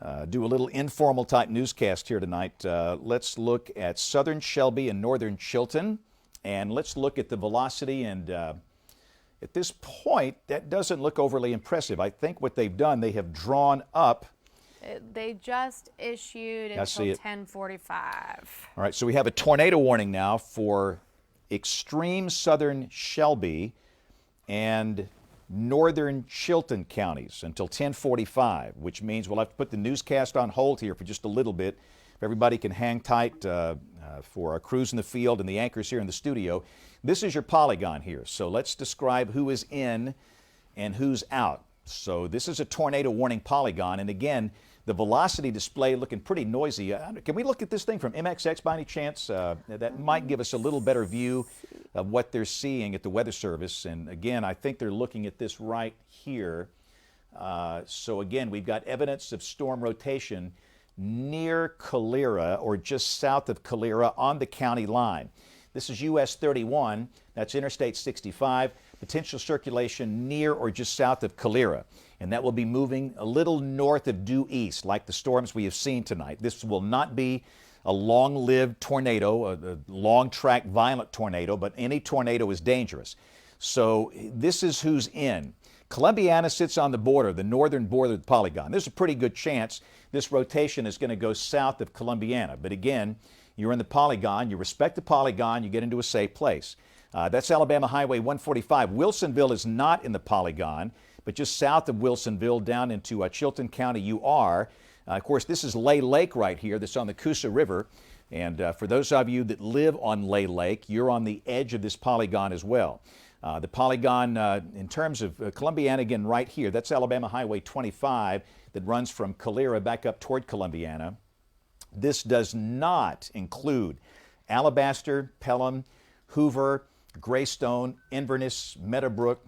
of do a little informal type newscast here tonight. Let's look at southern Shelby and northern Chilton. And let's look at the velocity. And at this point, that doesn't look overly impressive. I think what they've done, they have drawn up. They just issued until 10:45. All right, so we have a tornado warning now for extreme southern Shelby and northern Chilton counties until 10:45, which means we'll have to put the newscast on hold here for just a little bit. If everybody can hang tight for our crews in the field and the anchors here in the studio. This is your polygon here, so let's describe who is in and who's out. So this is a tornado warning polygon, and again, the velocity display looking pretty noisy. Can we look at this thing from MXX by any chance? That might give us a little better view of what they're seeing at the Weather Service. And again, I think they're looking at this right here. So again, we've got evidence of storm rotation near Calera or just south of Calera on the county line. This is US 31, that's Interstate 65, potential circulation near or just south of Calera. And that will be moving a little north of due east, like the storms we have seen tonight. This will not be a long-lived tornado, a long-track violent tornado, but any tornado is dangerous. So this is who's in. Columbiana sits on the border, the northern border of the polygon. There's a pretty good chance this rotation is going to go south of Columbiana. But again, you're in the polygon, you respect the polygon, you get into a safe place. That's Alabama Highway 145. Wilsonville is not in the polygon, but just south of Wilsonville down into Chilton County you are. Of course, this is Lay Lake right here that's on the Coosa River. And for those of you that live on Lay Lake, you're on the edge of this polygon as well. The polygon, in terms of Columbiana, again, right here, that's Alabama Highway 25 that runs from Calera back up toward Columbiana. This does not include Alabaster, Pelham, Hoover, Greystone, Inverness, Meadowbrook,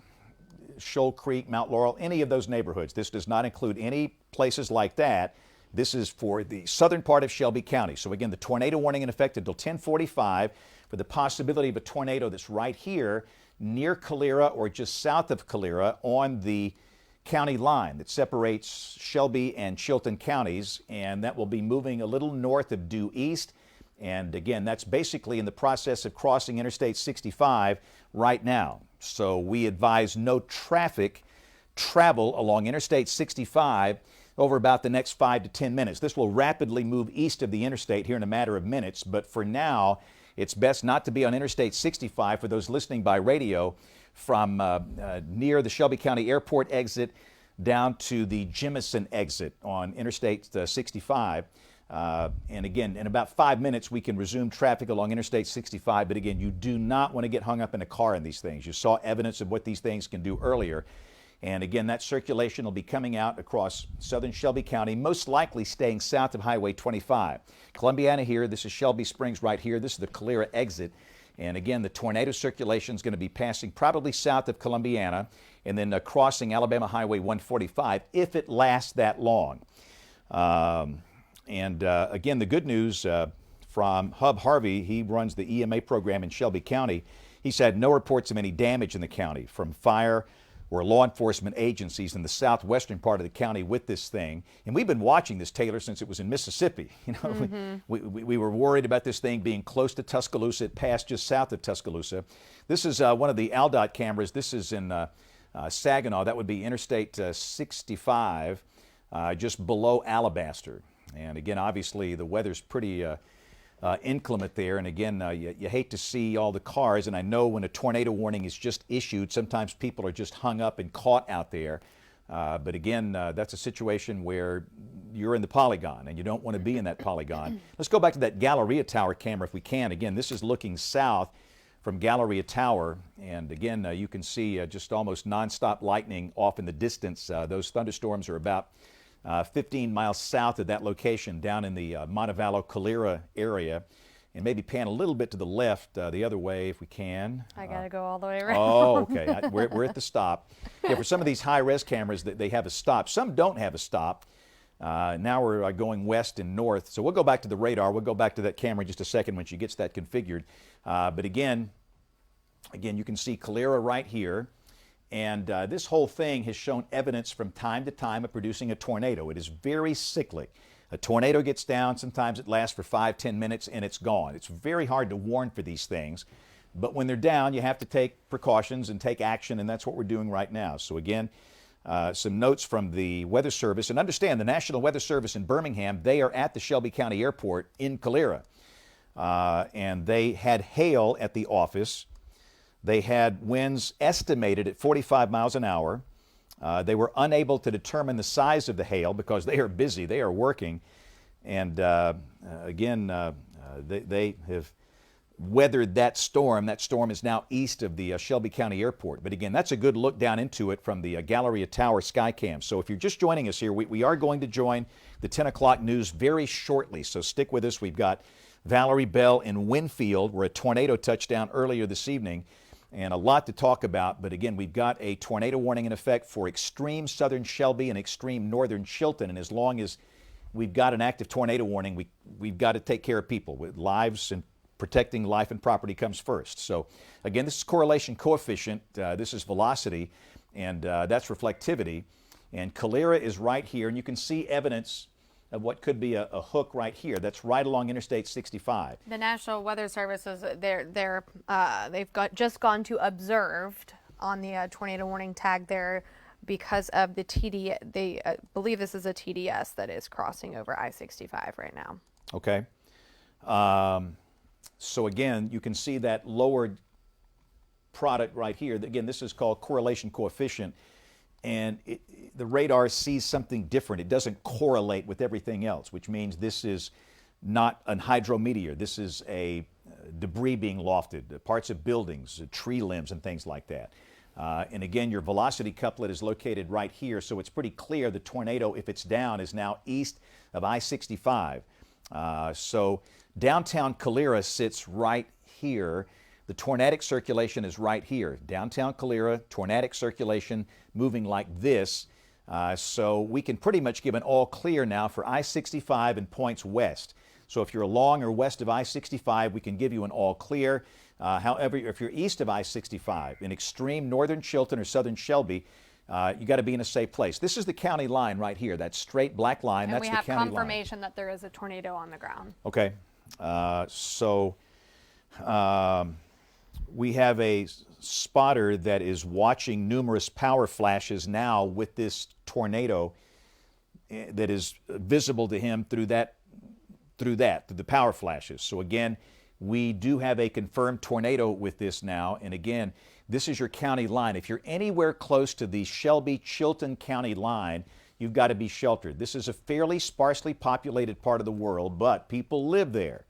Shoal Creek, Mount Laurel, any of those neighborhoods. This does not include any places like that. This is for the southern part of Shelby County. So again, the tornado warning in effect until 10:45 for the possibility of a tornado that's right here near Calera or just south of Calera on the county line that separates Shelby and Chilton counties, and that will be moving a little north of due east. And again, that's basically in the process of crossing Interstate 65 right now. So we advise no traffic travel along Interstate 65 over about the next 5 to 10 minutes. This will rapidly move east of the interstate here in a matter of minutes, but for now, it's best not to be on Interstate 65 for those listening by radio from near the Shelby County Airport exit down to the Jemison exit on Interstate 65. And again, in about 5 minutes, we can resume traffic along Interstate 65. But again, you do not want to get hung up in a car in these things. You saw evidence of what these things can do earlier. And again, that circulation will be coming out across southern Shelby County, most likely staying south of Highway 25. Columbiana here, this is Shelby Springs right here. This is the Calera exit. And again, the tornado circulation is going to be passing probably south of Columbiana and then crossing Alabama Highway 145 if it lasts that long. Again, the good news from Hub Harvey, he runs the EMA program in Shelby County. He said no reports of any damage in the county from fire or law enforcement agencies in the southwestern part of the county with this thing. And we've been watching this, Taylor, since it was in Mississippi. You know, we were worried about this thing being close to Tuscaloosa. It passed just south of Tuscaloosa. This is one of the ALDOT cameras. This is in Saginaw. That would be Interstate 65, just below Alabaster. And again, obviously, the weather's pretty inclement there. And again, you hate to see all the cars. And I know when a tornado warning is just issued, sometimes people are just hung up and caught out there. But again, that's a situation where you're in the polygon and you don't want to be in that polygon. Let's go back to that Galleria Tower camera if we can. Again, this is looking south from Galleria Tower. And again, you can see just almost nonstop lightning off in the distance. Those thunderstorms are about 15 miles south of that location down in the Montevallo Calera area. And maybe pan a little bit to the left the other way if we can. I got to go all the way around. Oh, okay. We're at the stop. Yeah, for some of these high-res cameras, they have a stop. Some don't have a stop. Now we're going west and north. So we'll go back to the radar. We'll go back to that camera in just a second when she gets that configured. But again, you can see Calera right here. And this whole thing has shown evidence from time to time of producing a tornado. It is very cyclic. A tornado gets down, sometimes it lasts for 5-10 minutes and it's gone. It's very hard to warn for these things. But when they're down, you have to take precautions and take action, and that's what we're doing right now. So again, some notes from the Weather Service. And understand, the National Weather Service in Birmingham, they are at the Shelby County Airport in Calera. And they had hail at the office. They had winds estimated at 45 miles an hour. They were unable to determine the size of the hail because they are busy, they are working. And again, they have weathered that storm. That storm is now east of the Shelby County Airport. But again, that's a good look down into it from the Galleria Tower Skycam. So if you're just joining us here, we are going to join the 10 o'clock news very shortly. So stick with us. We've got Valerie Bell in Winfield, where a tornado touched down earlier this evening. And a lot to talk about, but again, we've got a tornado warning in effect for extreme southern Shelby and extreme northern Chilton. And as long as we've got an active tornado warning, we've got to take care of people. With lives and protecting life and property comes first. So again, this is correlation coefficient, this is velocity, and that's reflectivity. And Calera is right here, and you can see evidence of what could be a hook right here. That's right along Interstate 65. The National Weather Service is they've just gone to observed on the tornado warning tag there because of the TD. They believe this is a TDS that is crossing over I-65 right now. Okay. So again, you can see that lowered product right here. Again, this is called correlation coefficient. and the radar sees something different. It doesn't correlate with everything else, which means this is not an hydrometeor. This is a debris being lofted, parts of buildings, tree limbs, and things like that. And again, your velocity couplet is located right here, so it's pretty clear the tornado, if it's down, is now east of I-65. So downtown Calera sits right here. The tornadic circulation is right here. Downtown Calera, tornadic circulation moving like this. So we can pretty much give an all clear now for I-65 and points west. So if you're along or west of I-65, we can give you an all clear. However, if you're east of I-65 in extreme northern Chilton or southern Shelby, you got to be in a safe place. This is the county line right here. That straight black line, and that's the county line. we have confirmation that there is a tornado on the ground. Okay. We have a spotter that is watching numerous power flashes now with this tornado that is visible to him through the power flashes. So again, we do have a confirmed tornado with this now. And again, this is your county line. If you're anywhere close to the Shelby-Chilton County line, you've got to be sheltered. This is a fairly sparsely populated part of the world, but people live there.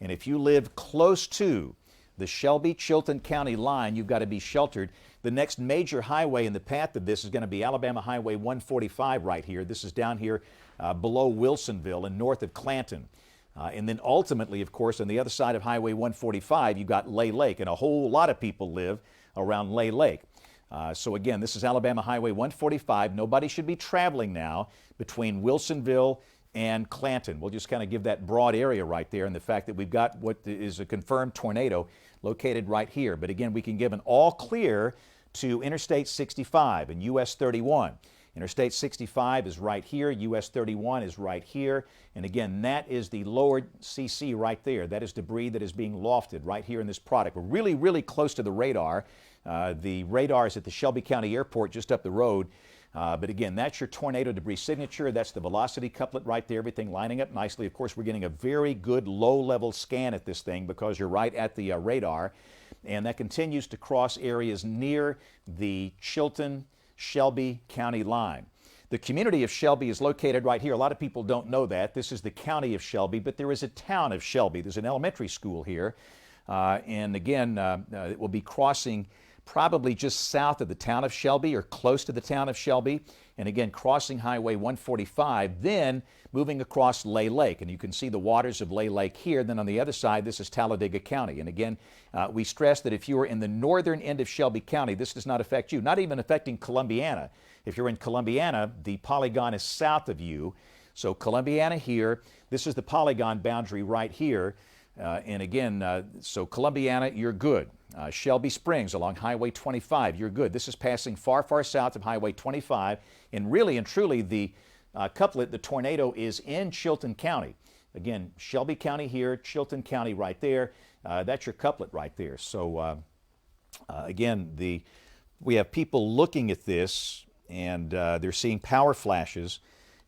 And if you live close to the Shelby-Chilton County line, you've got to be sheltered. The next major highway in the path of this is going to be Alabama Highway 145 right here. This is down here below Wilsonville and north of Clanton. And then ultimately, of course, on the other side of Highway 145, you've got Lay Lake, and a whole lot of people live around Lay Lake. So again, this is Alabama Highway 145. Nobody should be traveling now between Wilsonville and Clanton. We'll just kind of give that broad area right there, and the fact that we've got what is a confirmed tornado located right here. But again, we can give an all clear to Interstate 65 and US 31. Interstate 65 is right here, US 31 is right here, and again, that is the lowered CC right there. That is debris that is being lofted right here in this product. We're really, really close to the radar. The radar is at the Shelby County Airport just up the road. But again, that's your tornado debris signature. That's the velocity couplet right there, everything lining up nicely. Of course, we're getting a very good low-level scan at this thing because you're right at the radar. And that continues to cross areas near the Chilton-Shelby County line. The community of Shelby is located right here. A lot of people don't know that. This is the county of Shelby, but there is a town of Shelby. There's an elementary school here. And again, it will be crossing probably just south of the town of Shelby or close to the town of Shelby. And again, crossing Highway 145, then moving across Lay Lake. And you can see the waters of Lay Lake here. Then on the other side, this is Talladega County. And again, we stress that if you are in the northern end of Shelby County, this does not affect you, not even affecting Columbiana. If you're in Columbiana, the polygon is south of you. So Columbiana here, this is the polygon boundary right here. And again, so Columbiana, you're good. Shelby Springs along Highway 25, you're good. This is passing far, far south of Highway 25. And really and truly, the couplet, the tornado, is in Chilton County. Again, Shelby County here, Chilton County right there. That's your couplet right there. So again, we have people looking at this, and they're seeing power flashes,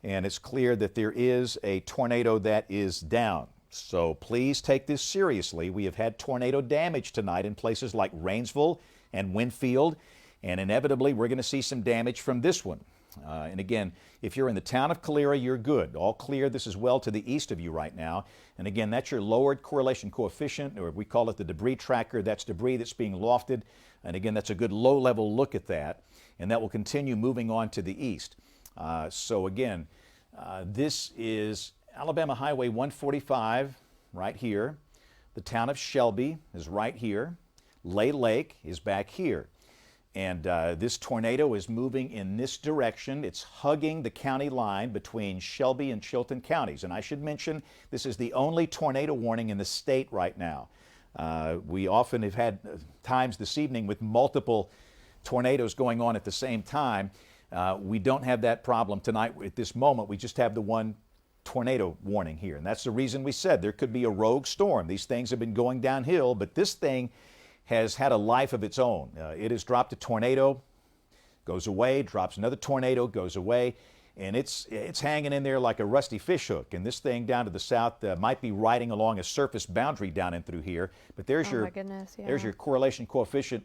and it's clear that there is a tornado that is down. So please take this seriously. We have had tornado damage tonight in places like Rainsville and Winfield, and inevitably we're going to see some damage from this one. And again, if you're in the town of Calera, you're good. All clear. This is well to the east of you right now. And again, that's your lowered correlation coefficient, or we call it the debris tracker. That's debris that's being lofted. And again, that's a good low-level look at that. And that will continue moving on to the east. So again, this is Alabama Highway 145 right here. The town of Shelby is right here. Lay Lake is back here. And this tornado is moving in this direction. It's hugging the county line between Shelby and Chilton counties. And I should mention, this is the only tornado warning in the state right now. We often have had times this evening with multiple tornadoes going on at the same time. We don't have that problem tonight at this moment. We just have the one tornado warning here. And that's the reason we said there could be a rogue storm. These things have been going downhill, but this thing has had a life of its own. It has dropped a tornado, goes away, drops another tornado, goes away, and it's hanging in there like a rusty fish hook. And this thing down to the south might be riding along a surface boundary down in through here. But there's there's your correlation coefficient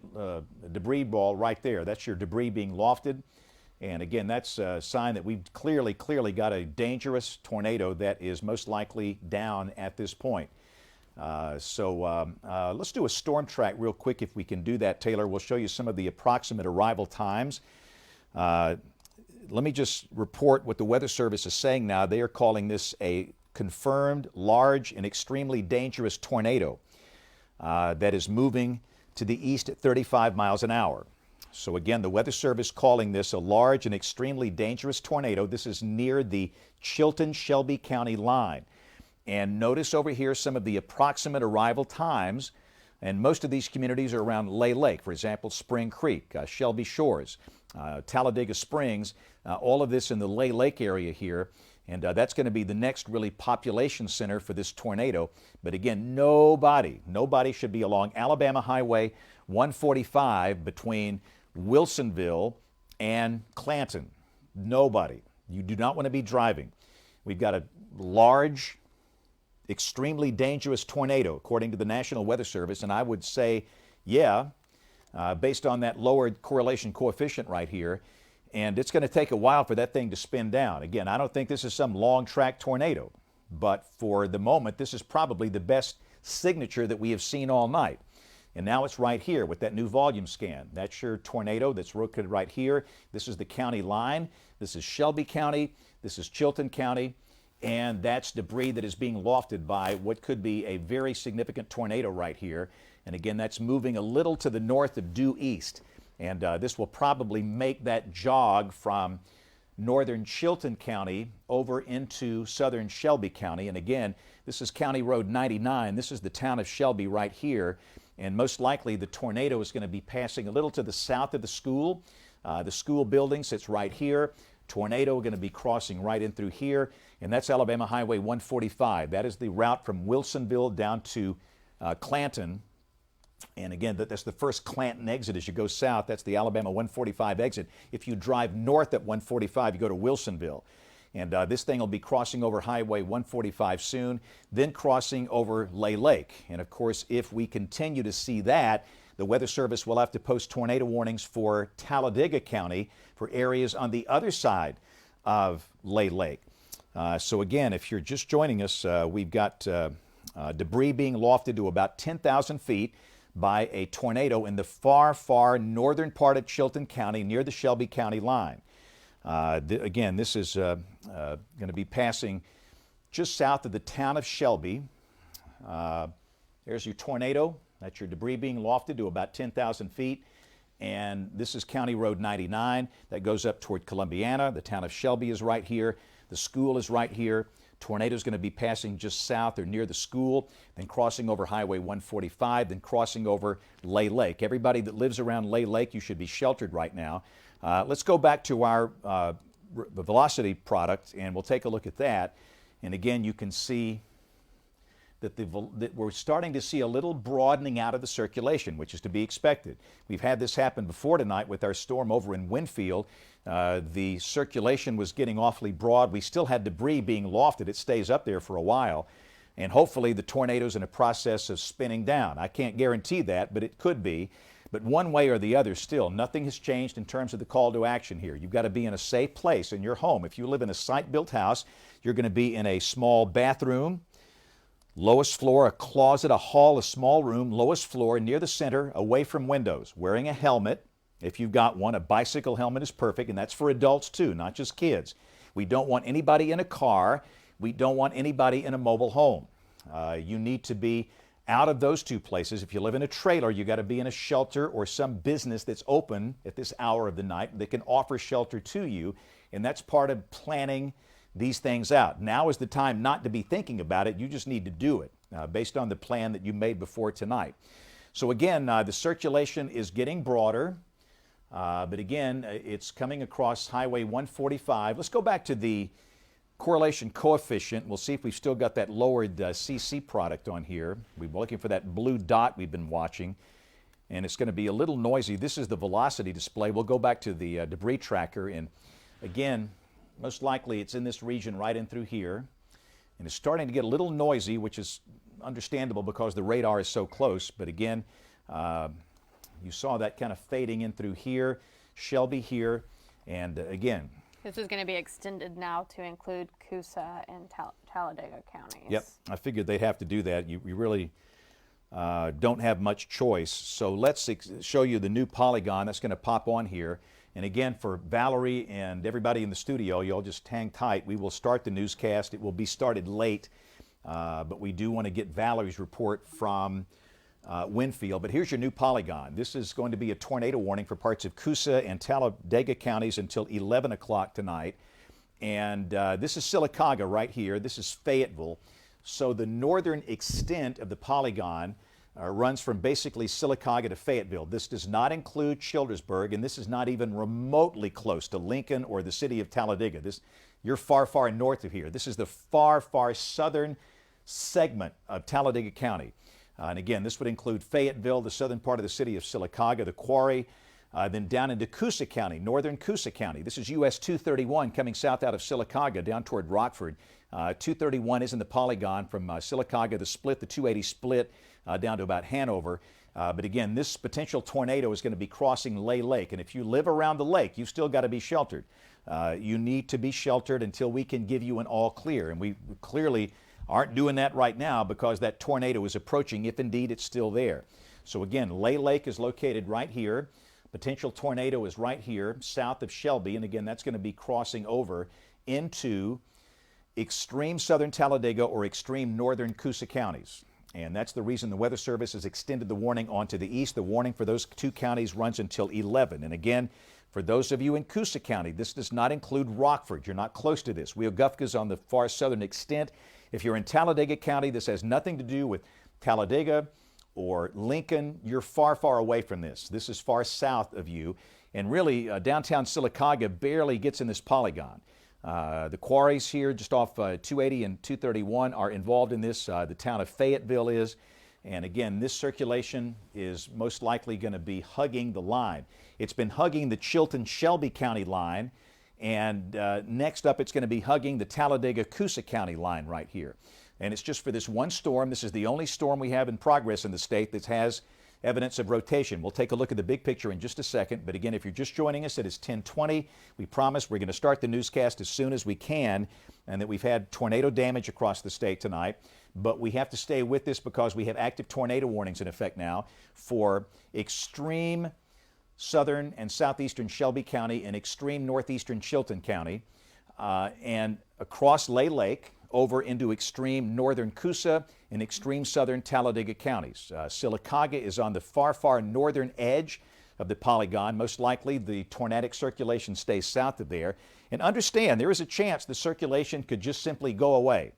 debris ball right there. That's your debris being lofted. And again, that's a sign that we've clearly got a dangerous tornado that is most likely down at this point. Let's do a storm track real quick if we can do that, Taylor. We'll show you some of the approximate arrival times. Let me just report what the Weather Service is saying now. They are calling this a confirmed large and extremely dangerous tornado that is moving to the east at 35 miles an hour. So again, the Weather Service calling this a large and extremely dangerous tornado. This is near the Chilton-Shelby County line. And notice over here some of the approximate arrival times. And most of these communities are around Lay Lake, for example, Spring Creek, Shelby Shores, Talladega Springs, all of this in the Lay Lake area here. And that's going to be the next really population center for this tornado. But again, nobody should be along Alabama Highway 145 between Wilsonville and Clanton. Nobody. You do not want to be driving. We've got a large, extremely dangerous tornado, according to the National Weather Service, and I would say, based on that lowered correlation coefficient right here, and it's going to take a while for that thing to spin down. Again, I don't think this is some long track tornado, but for the moment, this is probably the best signature that we have seen all night. And now it's right here with that new volume scan. That's your tornado that's located right here. This is the county line. This is Shelby County. This is Chilton County. And that's debris that is being lofted by what could be a very significant tornado right here. And again, that's moving a little to the north of due east. And this will probably make that jog from northern Chilton County over into southern Shelby County. And again, this is County Road 99. This is the town of Shelby right here. And most likely the tornado is going to be passing a little to the south of the school. The school building sits right here. Tornado going to be crossing right in through here. And that's Alabama Highway 145. That is the route from Wilsonville down to Clanton. And again, that's the first Clanton exit as you go south. That's the Alabama 145 exit. If you drive north at 145, you go to Wilsonville. And this thing will be crossing over Highway 145 soon, then crossing over Lay Lake. And of course, if we continue to see that, the Weather Service will have to post tornado warnings for Talladega County for areas on the other side of Lay Lake. So again, if you're just joining us, we've got debris being lofted to about 10,000 feet by a tornado in the far northern part of Chilton County near the Shelby County line. Again, this is going to be passing just south of the town of Shelby. There's your tornado. That's your debris being lofted to about 10,000 feet. And this is County Road 99. That goes up toward Columbiana. The town of Shelby is right here. The school is right here. Tornado is going to be passing just south or near the school, then crossing over Highway 145, then crossing over Lay Lake. Everybody that lives around Lay Lake, you should be sheltered right now. Let's go back to our velocity product, and we'll take a look at that. And again, you can see that we're starting to see a little broadening out of the circulation, which is to be expected. We've had this happen before tonight with our storm over in Winfield. The circulation was getting awfully broad. We still had debris being lofted. It stays up there for a while. And hopefully the tornado's in a process of spinning down. I can't guarantee that, but it could be. But one way or the other still, nothing has changed in terms of the call to action here. You've got to be in a safe place in your home. If you live in a site-built house, you're going to be in a small bathroom, lowest floor, a closet, a hall, a small room, lowest floor, near the center, away from windows, wearing a helmet. If you've got one, a bicycle helmet is perfect, and that's for adults too, not just kids. We don't want anybody in a car. We don't want anybody in a mobile home. You need to be out of those two places. If you live in a trailer, you got to be in a shelter or some business that's open at this hour of the night that can offer shelter to you, and that's part of planning these things out. Now is the time not to be thinking about it. You just need to do it based on the plan that you made before tonight. So again, the circulation is getting broader, but again, it's coming across Highway 145. Let's go back to the correlation coefficient. We'll see if we've still got that lowered CC product on here. We're looking for that blue dot we've been watching, and it's going to be a little noisy. This is the velocity display. We'll go back to the debris tracker, and again, most likely it's in this region right in through here, and it's starting to get a little noisy, which is understandable because the radar is so close. But again, you saw that kind of fading in through here, Shelby here. And again, this is going to be extended now to include Coosa and Talladega counties. yep, I figured they'd have to do that. You really don't have much choice. So let's show you the new polygon that's going to pop on here. And again, for Valerie and everybody in the studio, y'all just hang tight. We will start the newscast. It will be started late, but we do want to get Valerie's report from Winfield. But here's your new polygon. This is going to be a tornado warning for parts of Coosa and Talladega counties until 11 o'clock tonight. And this is Sylacauga right here. This is Fayetteville. So the northern extent of the polygon runs from basically Sylacauga to Fayetteville. This does not include Childersburg, and this is not even remotely close to Lincoln or the city of Talladega. You're far, far north of here. This is the far, far southern segment of Talladega County. And again, this would include Fayetteville, the southern part of the city of Sylacauga, the Quarry, then down into Coosa County, northern Coosa County. This is US 231 coming south out of Sylacauga down toward Rockford. 231 is in the polygon from Sylacauga, the 280 split down to about Hanover. But again, this potential tornado is going to be crossing Lay Lake. And if you live around the lake, you've still got to be sheltered. You need to be sheltered until we can give you an all clear. And we clearly aren't doing that right now because that tornado is approaching, if indeed it's still there. So again, Lay Lake is located right here. Potential tornado is right here, south of Shelby. And again, that's going to be crossing over into extreme southern Talladega or extreme northern Coosa counties. And that's the reason the Weather Service has extended the warning onto the east. The warning for those two counties runs until 11. And again, for those of you in Coosa County, this does not include Rockford. You're not close to this. Weogufka's on the far southern extent. If you're in Talladega County, this has nothing to do with Talladega or Lincoln. You're far, far away from this. This is far south of you. And really, downtown Sylacauga barely gets in this polygon. The quarries here just off 280 and 231 are involved in this. The town of Fayetteville is. And again, this circulation is most likely going to be hugging the line. It's been hugging the Chilton-Shelby County line. And next up, it's going to be hugging the Talladega-Coosa County line right here. And it's just for this one storm. This is the only storm we have in progress in the state that has evidence of rotation. We'll take a look at the big picture in just a second. But again, if you're just joining us, it is 10:20. We promise we're going to start the newscast as soon as we can, and that we've had tornado damage across the state tonight. But we have to stay with this because we have active tornado warnings in effect now for extreme southern and southeastern Shelby County and extreme northeastern Chilton County, and across Lay Lake over into extreme northern Coosa and extreme southern Talladega counties. Sylacauga is on the far, far northern edge of the polygon. Most likely the tornadic circulation stays south of there. And understand, there is a chance the circulation could just simply go away.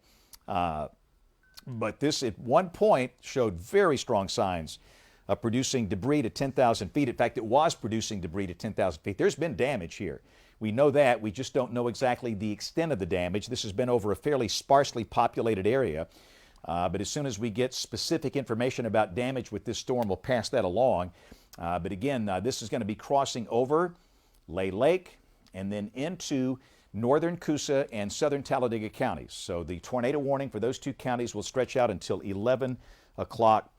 But this at one point showed very strong signs of producing debris to 10,000 feet. In fact, it was producing debris to 10,000 feet. There's been damage here. We know that. We just don't know exactly the extent of the damage. This has been over a fairly sparsely populated area. But as soon as we get specific information about damage with this storm, we'll pass that along. But again, this is going to be crossing over Lay Lake and then into northern Coosa and southern Talladega counties. So the tornado warning for those two counties will stretch out until 11 o'clock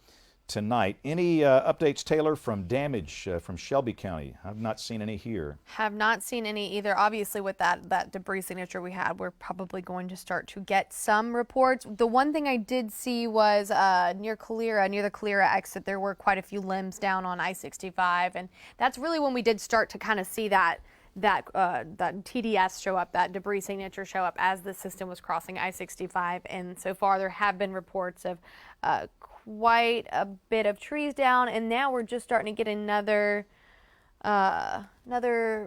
tonight. Any updates, Taylor, from damage from Shelby County? I've not seen any here. Have not seen any either. Obviously, with that debris signature we had, we're probably going to start to get some reports. The one thing I did see was near the Calera exit, there were quite a few limbs down on I-65, and that's really when we did start to kind of see that TDS show up, that debris signature show up as the system was crossing I-65. And so far, there have been reports of quite a bit of trees down, and now we're just starting to get another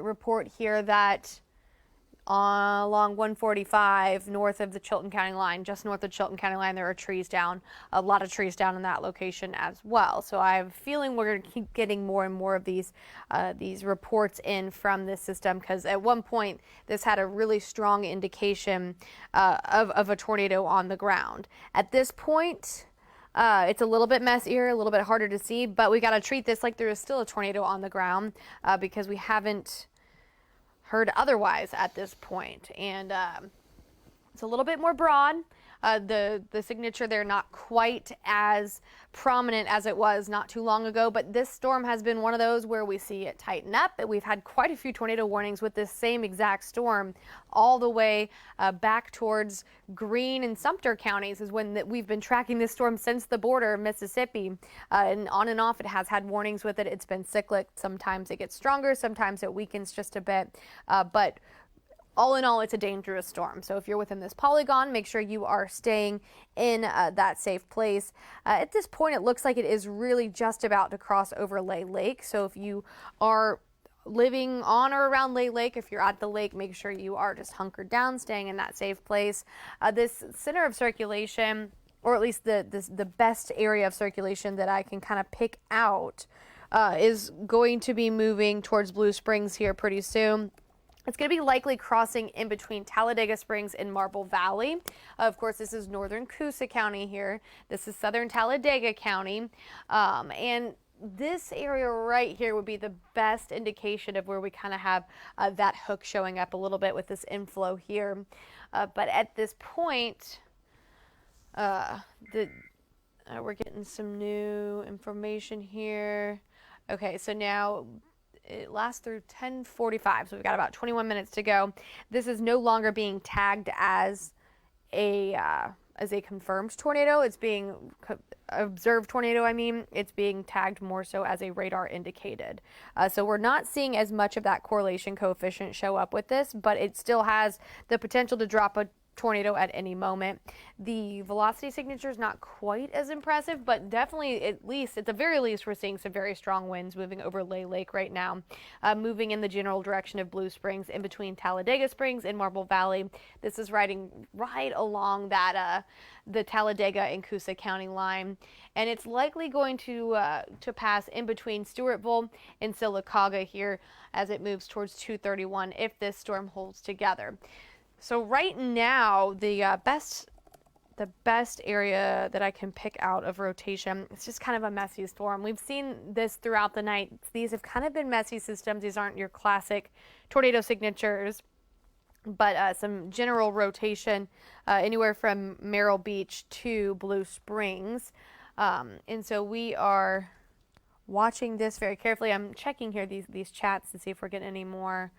report here that along 145 north of the Chilton County line, just north of Chilton County line, there are trees down, a lot of trees down in that location as well. So I have a feeling we're going to keep getting more and more of these reports in from this system, because at one point this had a really strong indication of a tornado on the ground. At this point, it's a little bit messier, a little bit harder to see, but we got to treat this like there is still a tornado on the ground because we haven't heard otherwise at this point. And it's a little bit more broad. The signature there not quite as prominent as it was not too long ago, but this storm has been one of those where we see it tighten up. We've had quite a few tornado warnings with this same exact storm all the way back towards Greene and Sumter counties is when we've been tracking this storm since the border of Mississippi, and on and off it has had warnings with it. It's been cyclic. Sometimes it gets stronger, sometimes it weakens just a bit, but all in all, it's a dangerous storm. So if you're within this polygon, make sure you are staying in that safe place. At this point, it looks like it is really just about to cross over Lay Lake. So if you are living on or around Lay Lake, if you're at the lake, make sure you are just hunkered down, staying in that safe place. This center of circulation, or at least the best area of circulation that I can kind of pick out, is going to be moving towards Blue Springs here pretty soon. It's going to be likely crossing in between Talladega Springs and Marble Valley. Of course, this is northern Coosa County here. This is southern Talladega County. And this area right here would be the best indication of where we kind of have that hook showing up a little bit with this inflow here. But at this point, we're getting some new information here. Okay, so now it lasts through 10:45, so we've got about 21 minutes to go. This is no longer being tagged as a confirmed tornado. It's being observed tornado. It's being tagged more so as a radar indicated. So we're not seeing as much of that correlation coefficient show up with this, but it still has the potential to drop a tornado at any moment. The velocity signature is not quite as impressive, but definitely, at the very least, we're seeing some very strong winds moving over Lay Lake right now, moving in the general direction of Blue Springs, in between Talladega Springs and Marble Valley. This is riding right along that the Talladega and Coosa County line, and it's likely going to pass in between Stewartville and Sylacauga here as it moves towards 231 if this storm holds together. So right now, the best area that I can pick out of rotation, it's just kind of a messy storm. We've seen this throughout the night. These have kind of been messy systems. These aren't your classic tornado signatures, but some general rotation anywhere from Merrill Beach to Blue Springs. And so we are watching this very carefully. I'm checking here these chats to see if we're getting any more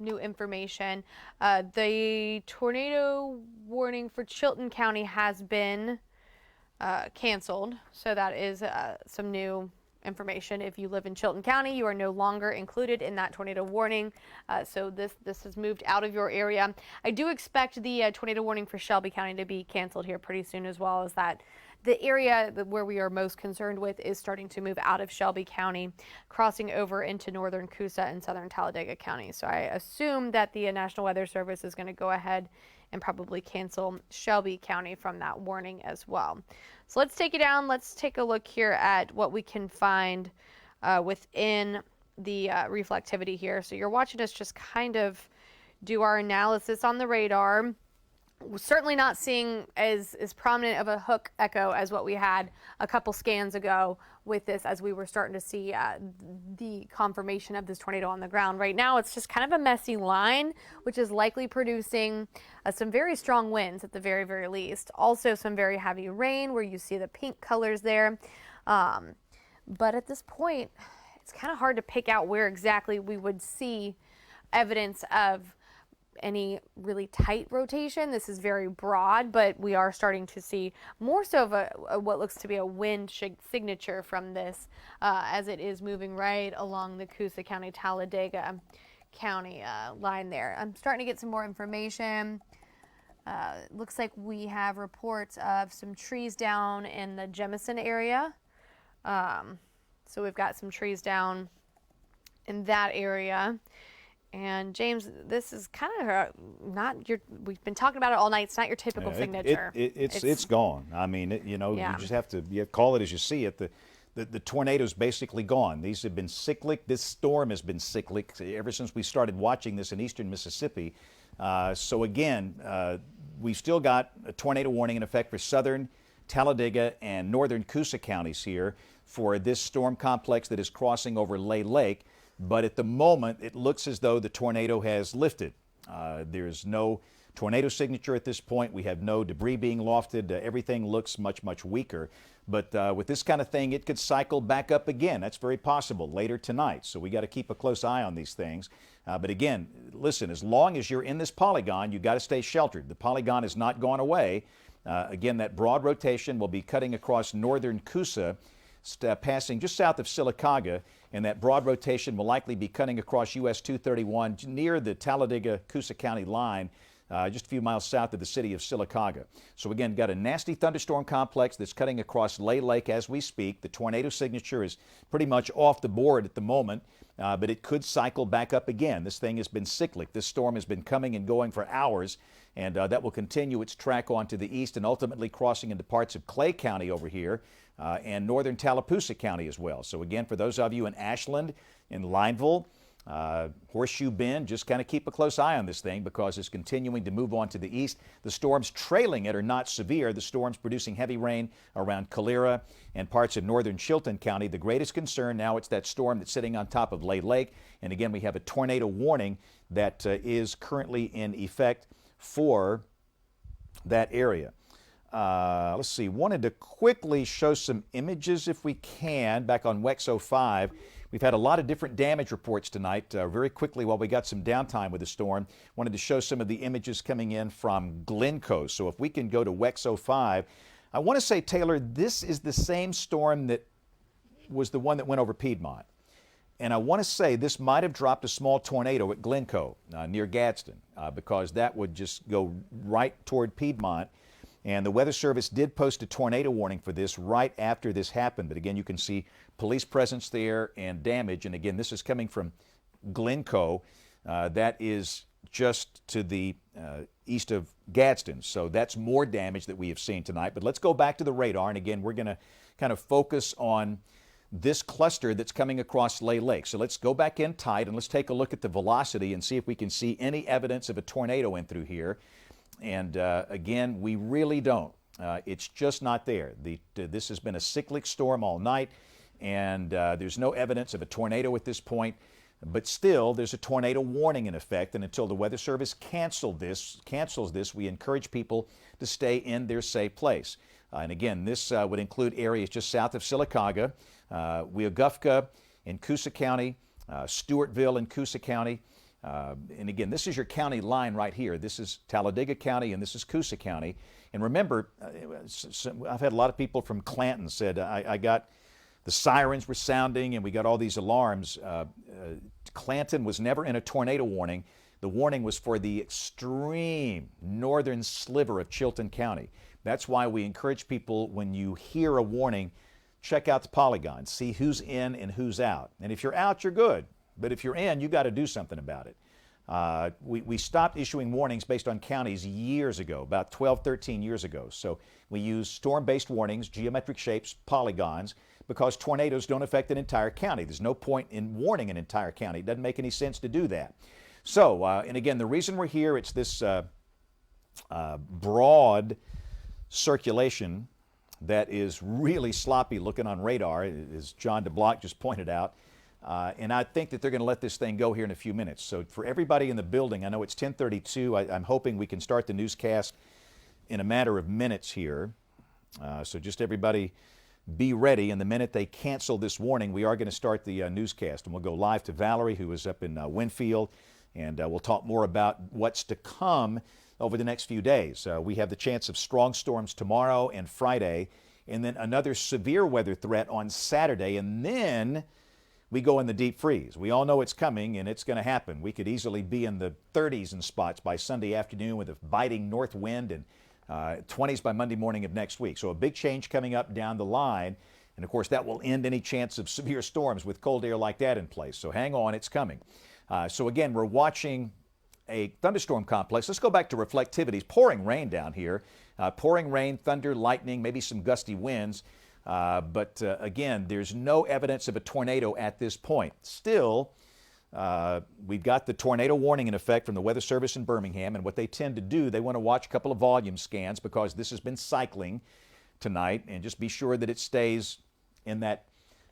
new information. The tornado warning for Chilton County has been canceled, so that is some new information. If you live in Chilton County, you are no longer included in that tornado warning, so this has moved out of your area. I do expect the tornado warning for Shelby County to be canceled here pretty soon, as well as that the area where we are most concerned with is starting to move out of Shelby County, crossing over into northern Coosa and southern Talladega County. So I assume that the National Weather Service is going to go ahead and probably cancel Shelby County from that warning as well. So let's take it down. Let's take a look here at what we can find within the reflectivity here. So you're watching us just kind of do our analysis on the radar. We're certainly not seeing as prominent of a hook echo as what we had a couple scans ago with this, as we were starting to see the confirmation of this tornado on the ground. Right now, it's just kind of a messy line, which is likely producing some very strong winds at the very, very least. Also, some very heavy rain where you see the pink colors there. But at this point, it's kind of hard to pick out where exactly we would see evidence of any really tight rotation. This is very broad, but we are starting to see more so of what looks to be a wind signature from this as it is moving right along the Coosa County, Talladega County line there. I'm starting to get some more information. Looks like we have reports of some trees down in the Jemison area. So we've got some trees down in that area. And James, this is kind of not your. We've been talking about it all night. It's not your typical signature. It's gone. You just have to call it as you see it. The tornado's basically gone. These have been cyclic. This storm has been cyclic ever since we started watching this in eastern Mississippi. So again, we've still got a tornado warning in effect for southern Talladega and northern Coosa counties here for this storm complex that is crossing over Lay Lake. But at the moment, it looks as though the tornado has lifted. There's no tornado signature at this point. We have no debris being lofted. Everything looks much, much weaker. But with this kind of thing, it could cycle back up again. That's very possible later tonight. So we got to keep a close eye on these things. But again, listen, as long as you're in this polygon, you got to stay sheltered. The polygon has not gone away. Again, that broad rotation will be cutting across northern Coosa, passing just south of Sylacauga, and that broad rotation will likely be cutting across US 231 near the Talladega-Coosa County line, just a few miles south of the city of Sylacauga. So again, got a nasty thunderstorm complex that's cutting across Lay Lake as we speak. The tornado signature is pretty much off the board at the moment, but it could cycle back up again. This thing has been cyclic. This storm has been coming and going for hours, and that will continue its track on to the east and ultimately crossing into parts of Clay County over here and northern Tallapoosa County as well. So again, for those of you in Ashland, in Lineville, Horseshoe Bend, just kind of keep a close eye on this thing because it's continuing to move on to the east. The storms trailing it are not severe. The storms producing heavy rain around Calera and parts of northern Chilton County. The greatest concern now, it's that storm that's sitting on top of Lay Lake. And again, we have a tornado warning that is currently in effect for that area. Let's see, wanted to quickly show some images if we can back on WEX 05. We've had a lot of different damage reports tonight. Very quickly, while we got some downtime with the storm, wanted to show some of the images coming in from Glencoe. So if we can go to WEX 05, I want to say, Taylor, this is the same storm that was the one that went over Piedmont. And I want to say this might have dropped a small tornado at Glencoe near Gadsden because that would just go right toward Piedmont. And the Weather Service did post a tornado warning for this right after this happened. But again, you can see police presence there and damage. And again, this is coming from Glencoe. That is just to the east of Gadsden. So that's more damage that we have seen tonight. But let's go back to the radar. And again, we're going to kind of focus on this cluster that's coming across Lay Lake. So let's go back in tight and let's take a look at the velocity and see if we can see any evidence of a tornado in through here. And again, we really don't. It's just not there. This has been a cyclic storm all night, and there's no evidence of a tornado at this point. But still, there's a tornado warning in effect, and until the Weather Service cancels this, we encourage people to stay in their safe place. And again, this would include areas just south of Sylacauga, Weogufka in Coosa County, Stewartville in Coosa County. And again, this is your county line right here. This is Talladega County and this is Coosa County. And remember, I've had a lot of people from Clanton said, I got the sirens were sounding and we got all these alarms. Clanton was never in a tornado warning. The warning was for the extreme northern sliver of Chilton County. That's why we encourage people, when you hear a warning, check out the polygon, see who's in and who's out. And if you're out, you're good. But if you're in, you got to do something about it. We stopped issuing warnings based on counties years ago, about 12, 13 years ago. So we use storm-based warnings, geometric shapes, polygons, because tornadoes don't affect an entire county. There's no point in warning an entire county. It doesn't make any sense to do that. So, and again, the reason we're here, it's this broad circulation that is really sloppy looking on radar, as John DeBlock just pointed out. And I think that they're going to let this thing go here in a few minutes. So for everybody in the building, I know it's 10:32. I'm hoping we can start the newscast in a matter of minutes here. So just everybody be ready. And the minute they cancel this warning, we are going to start the newscast. And we'll go live to Valerie, who is up in Winfield. And we'll talk more about what's to come over the next few days. We have the chance of strong storms tomorrow and Friday, and then another severe weather threat on Saturday. And then we go in the deep freeze. We all know it's coming and it's going to happen. We could easily be in the 30s in spots by Sunday afternoon with a biting north wind and 20s by Monday morning of next week. So a big change coming up down the line. And of course, that will end any chance of severe storms with cold air like that in place. So hang on, it's coming. So again, we're watching a thunderstorm complex. Let's go back to reflectivities. Pouring rain down here. Pouring rain, thunder, lightning, maybe some gusty winds. But again, there's no evidence of a tornado at this point. Still, we've got the tornado warning in effect from the Weather Service in Birmingham, and what they tend to do, they want to watch a couple of volume scans because this has been cycling tonight, and just be sure that it stays in that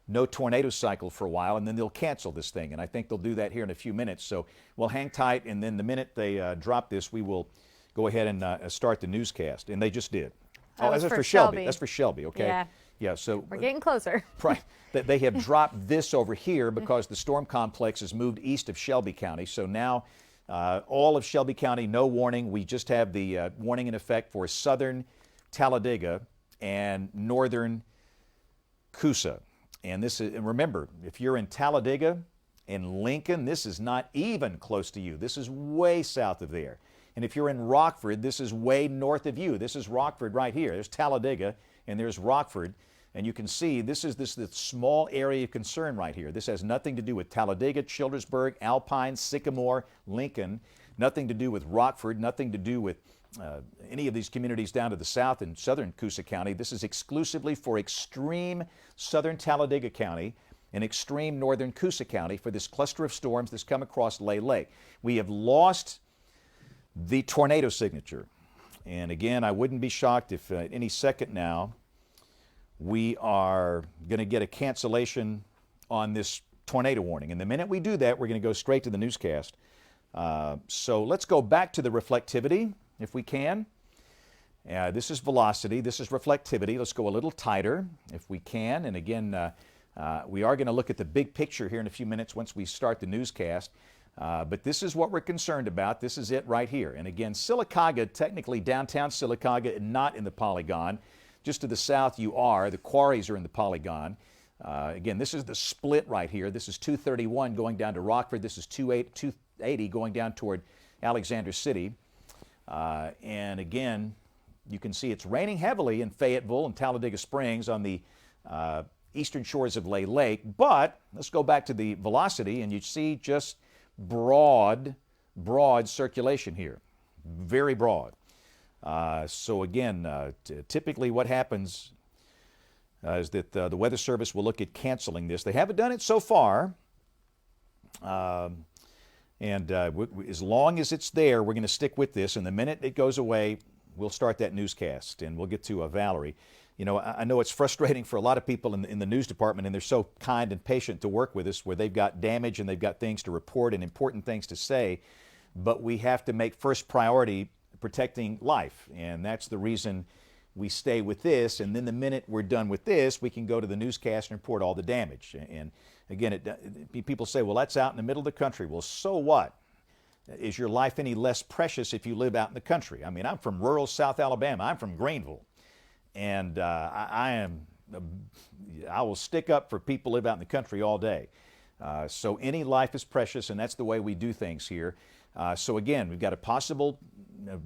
no tornado cycle for a while, and then they'll cancel this thing. And I think they'll do that here in a few minutes. So we'll hang tight, and then the minute they drop this, we will go ahead and start the newscast. And they just did. That was that's for for Shelby. Shelby. That's for Shelby, okay? Yeah. Yeah, so We're getting closer. right. They have dropped this over here because the storm complex has moved east of Shelby County. So now all of Shelby County, no warning. We just have the warning in effect for southern Talladega and northern Coosa. And remember, if you're in Talladega and Lincoln, this is not even close to you. This is way south of there. And if you're in Rockford, this is way north of you. This is Rockford right here. There's Talladega and there's Rockford. And you can see this small area of concern right here. This has nothing to do with Talladega, Childersburg, Alpine, Sycamore, Lincoln. Nothing to do with Rockford. Nothing to do with any of these communities down to the south in southern Coosa County. This is exclusively for extreme southern Talladega County and extreme northern Coosa County for this cluster of storms that's come across Lay Lake. We have lost the tornado signature. And again, I wouldn't be shocked if any second now we are going to get a cancellation on this tornado warning. And the minute we do that, we're going to go straight to the newscast. So let's go back to the reflectivity if we can. This is velocity, this is reflectivity. Let's go a little tighter if we can. And again, we are going to look at the big picture here in a few minutes once we start the newscast. But this is what we're concerned about. This is it right here. And again, Sylacauga, technically downtown Sylacauga, not in the polygon. Just to the south you are. The quarries are in the polygon. Again, this is the split right here. This is 231 going down to Rockford. This is 280 going down toward Alexander City. And again, you can see it's raining heavily in Fayetteville and Talladega Springs on the eastern shores of Lay Lake. But let's go back to the velocity, and you see just broad circulation here. Very broad. So again, typically what happens is that the Weather Service will look at canceling this. They haven't done it so far. As long as it's there, we're going to stick with this. And the minute it goes away, we'll start that newscast, and we'll get to Valerie. You know, I know it's frustrating for a lot of people in the news department, and they're so kind and patient to work with us, where they've got damage and they've got things to report and important things to say. But we have to make first priority protecting life, and that's the reason we stay with this. And then the minute we're done with this, we can go to the newscast and report all the damage. And again, people say, well, that's out in the middle of the country. Well, so what? Is your life any less precious if you live out in the country? I mean, I'm from rural South Alabama. I'm from Greenville. And I will stick up for people who live out in the country all day. So any life is precious, and that's the way we do things here. So again, we've got a possible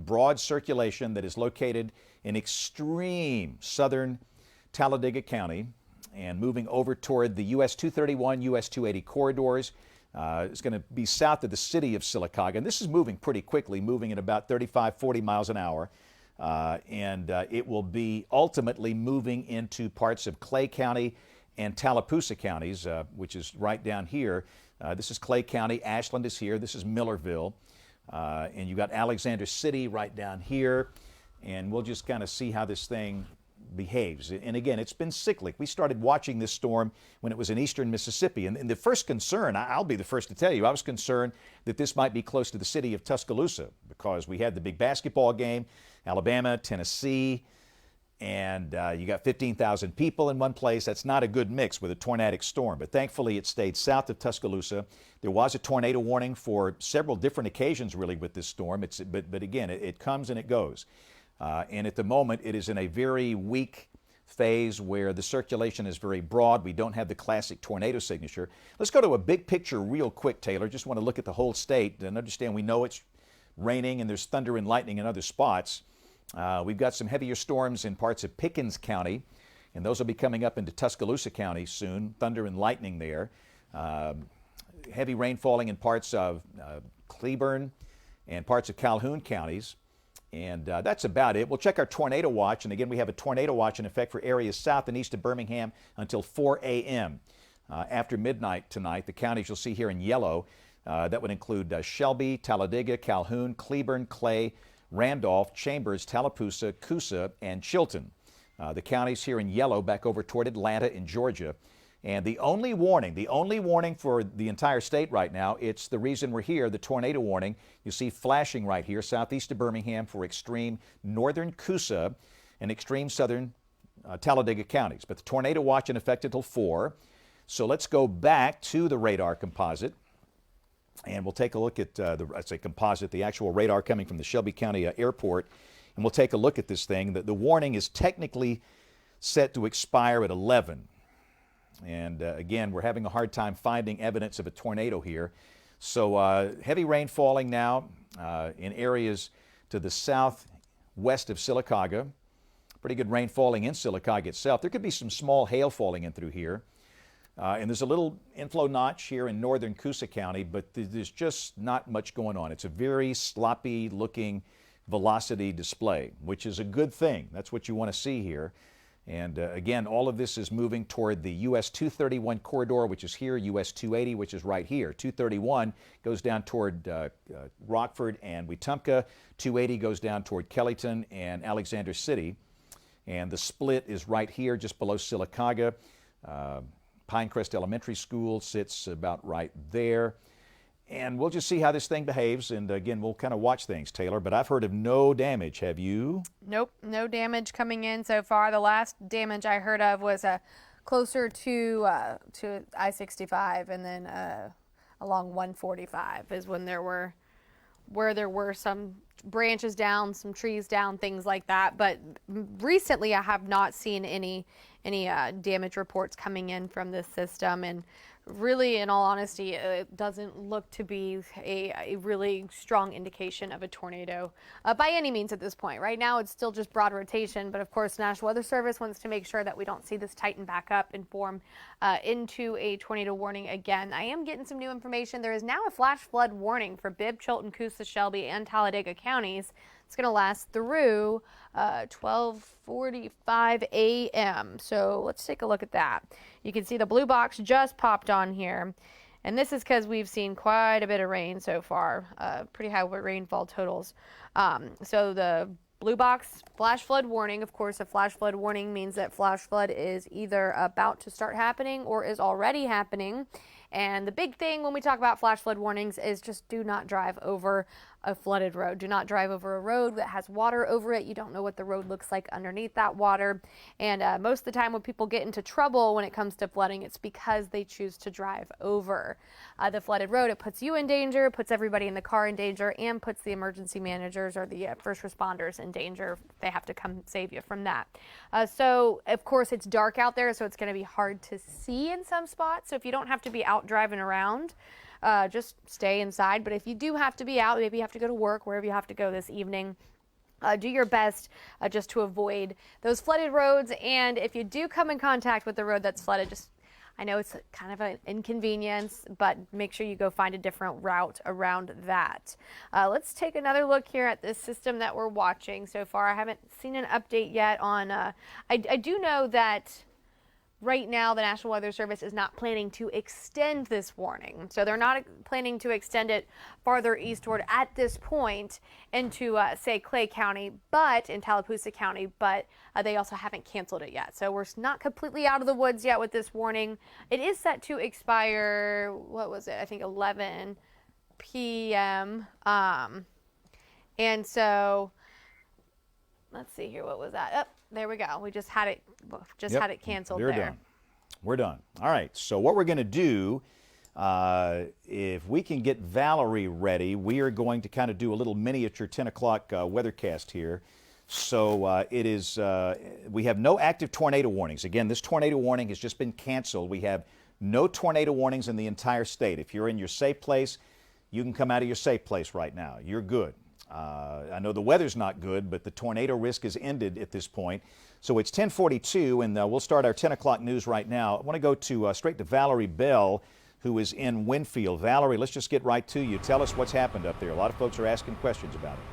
broad circulation that is located in extreme southern Talladega County and moving over toward the US 231, US 280 corridors. It's going to be south of the city of Sylacauga, and this is moving pretty quickly, moving at about 35, 40 miles an hour. It will be ultimately moving into parts of Clay County and Tallapoosa counties, which is right down here. This is Clay County, Ashland is here, this is Millerville, and you've got Alexander City right down here, and we'll just kind of see how this thing behaves. And again, it's been cyclic. We started watching this storm when it was in eastern Mississippi, and the first concern, I'll be the first to tell you, I was concerned that this might be close to the city of Tuscaloosa, because we had the big basketball game, Alabama, Tennessee, and you got 15,000 people in one place. That's not a good mix with a tornadic storm, but thankfully it stayed south of Tuscaloosa. There was a tornado warning for several different occasions really with this storm, but again, it comes and it goes. And at the moment, it is in a very weak phase where the circulation is very broad. We don't have the classic tornado signature. Let's go to a big picture real quick, Taylor. Just want to look at the whole state and understand we know it's raining and there's thunder and lightning in other spots. We've got some heavier storms in parts of Pickens County, and those will be coming up into Tuscaloosa County soon. Thunder and lightning there. Heavy rain falling in parts of Cleburne and parts of Calhoun counties. And that's about it. We'll check our tornado watch. And again, we have a tornado watch in effect for areas south and east of Birmingham until 4 a.m. After midnight tonight, the counties you'll see here in yellow, that would include Shelby, Talladega, Calhoun, Cleburne, Clay, Randolph, Chambers, Tallapoosa, Coosa, and Chilton. The counties here in yellow back over toward Atlanta in Georgia. And the only warning for the entire state right now, it's the reason we're here, the tornado warning. You see flashing right here, southeast of Birmingham for extreme northern Coosa and extreme southern Talladega counties. But the tornado watch in effect until 4. So let's go back to the radar composite. And we'll take a look at the actual radar coming from the Shelby County Airport. And we'll take a look at this thing. The warning is technically set to expire at 11. And again, we're having a hard time finding evidence of a tornado here. So heavy rain falling now in areas to the southwest of Sylacauga. Pretty good rain falling in Sylacauga itself. There could be some small hail falling in through here. And there's a little inflow notch here in northern Coosa County, but there's just not much going on. It's a very sloppy looking velocity display, which is a good thing. That's what you want to see here. And again, all of this is moving toward the US 231 corridor, which is here, US 280, which is right here. 231 goes down toward Rockford and Wetumpka. 280 goes down toward Kellyton and Alexander City. And the split is right here, just below Sylacauga. Pinecrest Elementary School sits about right there. And we'll just see how this thing behaves. And again, we'll kind of watch things, Taylor. But I've heard of no damage. Have you? Nope, no damage coming in so far. The last damage I heard of was closer to I-65 and then along 145 is when there were some branches down, some trees down, things like that. But recently, I have not seen any damage reports coming in from this system. And really, in all honesty, it doesn't look to be a really strong indication of a tornado by any means at this point. Right now, it's still just broad rotation, but of course, National Weather Service wants to make sure that we don't see this tighten back up and form into a tornado warning again. I am getting some new information. There is now a flash flood warning for Bibb, Chilton, Coosa, Shelby, and Talladega counties. It's going to last through 12:45 a.m. So let's take a look at that. You can see the blue box just popped on here. And this is because we've seen quite a bit of rain so far, pretty high rainfall totals. So the blue box, flash flood warning. Of course, a flash flood warning means that flash flood is either about to start happening or is already happening. And the big thing when we talk about flash flood warnings is just do not drive over a flooded road. Do not drive over a road that has water over it. You don't know what the road looks like underneath that water. And most of the time when people get into trouble when it comes to flooding, it's because they choose to drive over the flooded road. It puts you in danger, puts everybody in the car in danger, and puts the emergency managers or the first responders in danger. They have to come save you from that. So, of course, it's dark out there, so it's going to be hard to see in some spots. So if you don't have to be out driving around, just stay inside. But if you do have to be out, maybe you have to go to work, wherever you have to go this evening, do your best just to avoid those flooded roads. And if you do come in contact with the road that's flooded, I know it's kind of an inconvenience, but make sure you go find a different route around that. Let's take another look here at this system that we're watching so far. I haven't seen an update yet on, I do know that right now, the National Weather Service is not planning to extend this warning. So they're not planning to extend it farther eastward at this point into, say, Clay County, but in Tallapoosa County, but they also haven't canceled it yet. So we're not completely out of the woods yet with this warning. It is set to expire, what was it? I think 11 p.m. And so let's see here. What was that? Oh, there we go. We just had it had it canceled there. We're done. All right. So what we're going to do, if we can get Valerie ready, we are going to kind of do a little miniature 10 o'clock weathercast here. So it is, we have no active tornado warnings. Again, this tornado warning has just been canceled. We have no tornado warnings in the entire state. If you're in your safe place, you can come out of your safe place right now. You're good. I know the weather's not good, but the tornado risk is ended at this point. So it's 10:42, and we'll start our 10 o'clock news right now. I want to go to straight to Valerie Bell, who is in Winfield. Valerie, let's just get right to you. Tell us what's happened up there. A lot of folks are asking questions about it.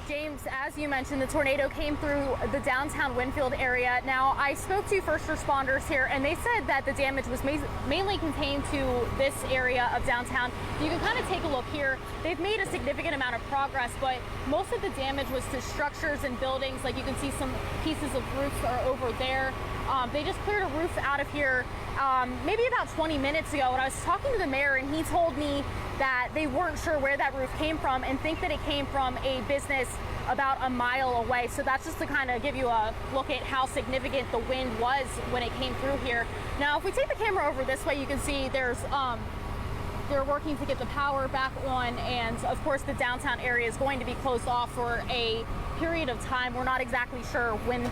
James, as you mentioned, the tornado came through the downtown Winfield area. Now, I spoke to first responders here, and they said that the damage was mainly contained to this area of downtown. You can kind of take a look here. They've made a significant amount of progress, but most of the damage was to structures and buildings. Like you can see some pieces of roofs are over there. They just cleared a roof out of here maybe about 20 minutes ago, and I was talking to the mayor, and he told me that they weren't sure where that roof came from and think that it came from a business about a mile away. So that's just to kind of give you a look at how significant the wind was when it came through here. Now, if we take the camera over this way, you can see there's they're working to get the power back on, and of course the downtown area is going to be closed off for a period of time. We're not exactly sure when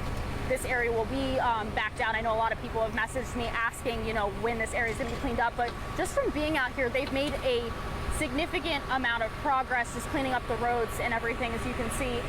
this area will be back down. I know a lot of people have messaged me asking, you know, when this area is going to be cleaned up, but just from being out here, they've made a significant amount of progress just cleaning up the roads and everything. As you can see,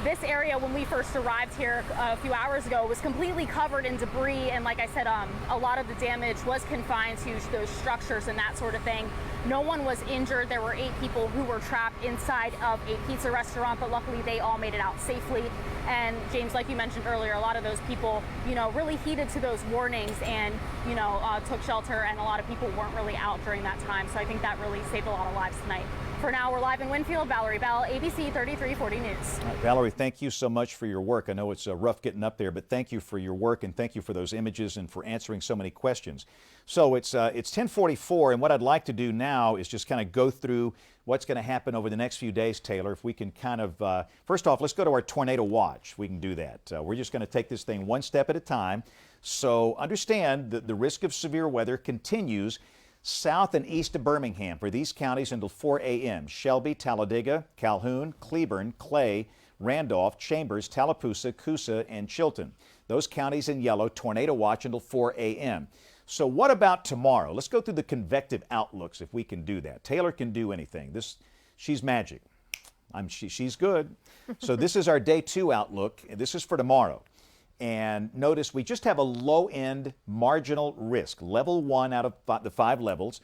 this area, when we first arrived here a few hours ago, was completely covered in debris, and like I said, a lot of the damage was confined to those structures and that sort of thing. No one was injured. There were 8 people who were trapped inside of a pizza restaurant, but luckily they all made it out safely. And James, like you mentioned earlier, a lot of those people, you know, really heeded to those warnings and, you know, took shelter, and a lot of people weren't really out during that time. So I think that really saved a lot of lives tonight. For now, we're live in Winfield. Valerie Bell, ABC 3340 News. Right, Valerie, thank you so much for your work. I know it's rough getting up there, but thank you for your work, and thank you for those images and for answering so many questions. So it's 10:44, and what I'd like to do now is just kind of go through what's going to happen over the next few days, Taylor. If we can kind of, first off, let's go to our tornado watch. We can do that. We're just going to take this thing one step at a time. So understand that the risk of severe weather continues south and east of Birmingham for these counties until 4 a.m. Shelby, Talladega, Calhoun, Cleburne, Clay, Randolph, Chambers, Tallapoosa, Coosa, and Chilton. Those counties in yellow, tornado watch until 4 a.m. So what about tomorrow? Let's go through the convective outlooks if we can do that. Taylor can do anything. She's magic. She's good. So this is our day 2 outlook. This is for tomorrow. And notice we just have a low-end marginal risk, level 1 out of the 5 levels,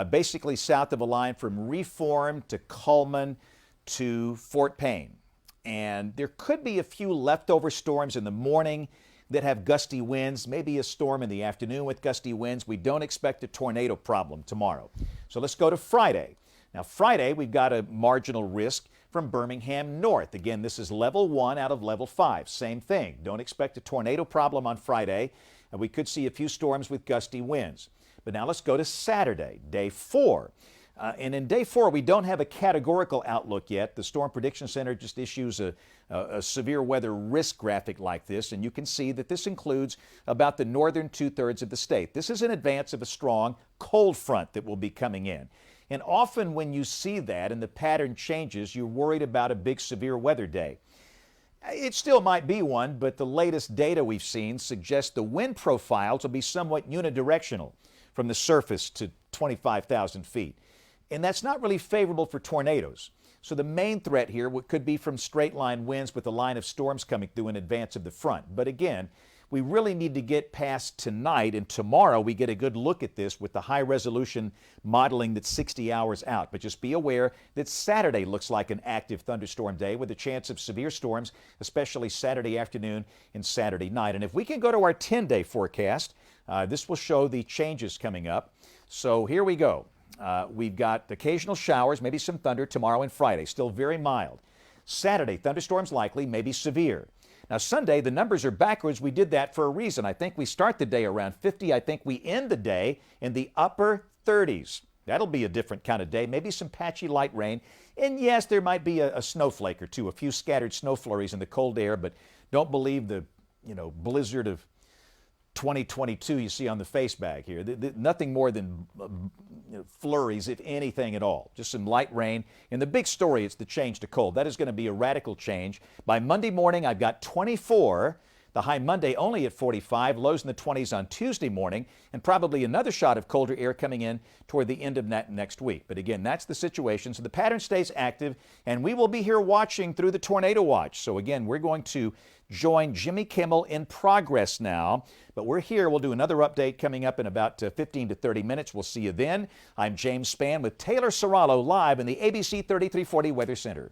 basically south of a line from Reform to Cullman to Fort Payne. And there could be a few leftover storms in the morning that have gusty winds, maybe a storm in the afternoon with gusty winds. We don't expect a tornado problem tomorrow. So let's go to Friday. Now, Friday, we've got a marginal risk from Birmingham north. Again, this is level 1 out of level 5. Same thing. Don't expect a tornado problem on Friday. And we could see a few storms with gusty winds. But now let's go to Saturday, day 4. And in day 4, we don't have a categorical outlook yet. The Storm Prediction Center just issues a severe weather risk graphic like this, and you can see that this includes about the northern 2/3 of the state. This is in advance of a strong cold front that will be coming in. And often when you see that and the pattern changes, you're worried about a big severe weather day. It still might be one, but the latest data we've seen suggests the wind profiles will be somewhat unidirectional from the surface to 25,000 feet. And that's not really favorable for tornadoes. So the main threat here could be from straight line winds with a line of storms coming through in advance of the front. But again, we really need to get past tonight, and tomorrow we get a good look at this with the high resolution modeling that's 60 hours out. But just be aware that Saturday looks like an active thunderstorm day with a chance of severe storms, especially Saturday afternoon and Saturday night. And if we can go to our 10-day forecast, this will show the changes coming up. So here we go. We've got occasional showers, maybe some thunder tomorrow and Friday, still very mild. Saturday, thunderstorms likely, maybe severe. Now, Sunday, the numbers are backwards. We did that for a reason. I think we start the day around 50. I think we end the day in the upper 30s. That'll be a different kind of day, maybe some patchy light rain. And yes, there might be a snowflake or two, a few scattered snow flurries in the cold air, but don't believe the, blizzard of 2022 you see on the face bag here. Nothing more than flurries, if anything at all. Just some light rain. And the big story, it's the change to cold. That is going to be a radical change. By Monday morning, I've got 24. The high Monday only at 45, lows in the 20s on Tuesday morning, and probably another shot of colder air coming in toward the end of next week. But again, that's the situation. So the pattern stays active, and we will be here watching through the Tornado Watch. So again, we're going to join Jimmy Kimmel in progress now. But we're here. We'll do another update coming up in about 15 to 30 minutes. We'll see you then. I'm James Spann with Taylor Serralo live in the ABC 3340 Weather Center.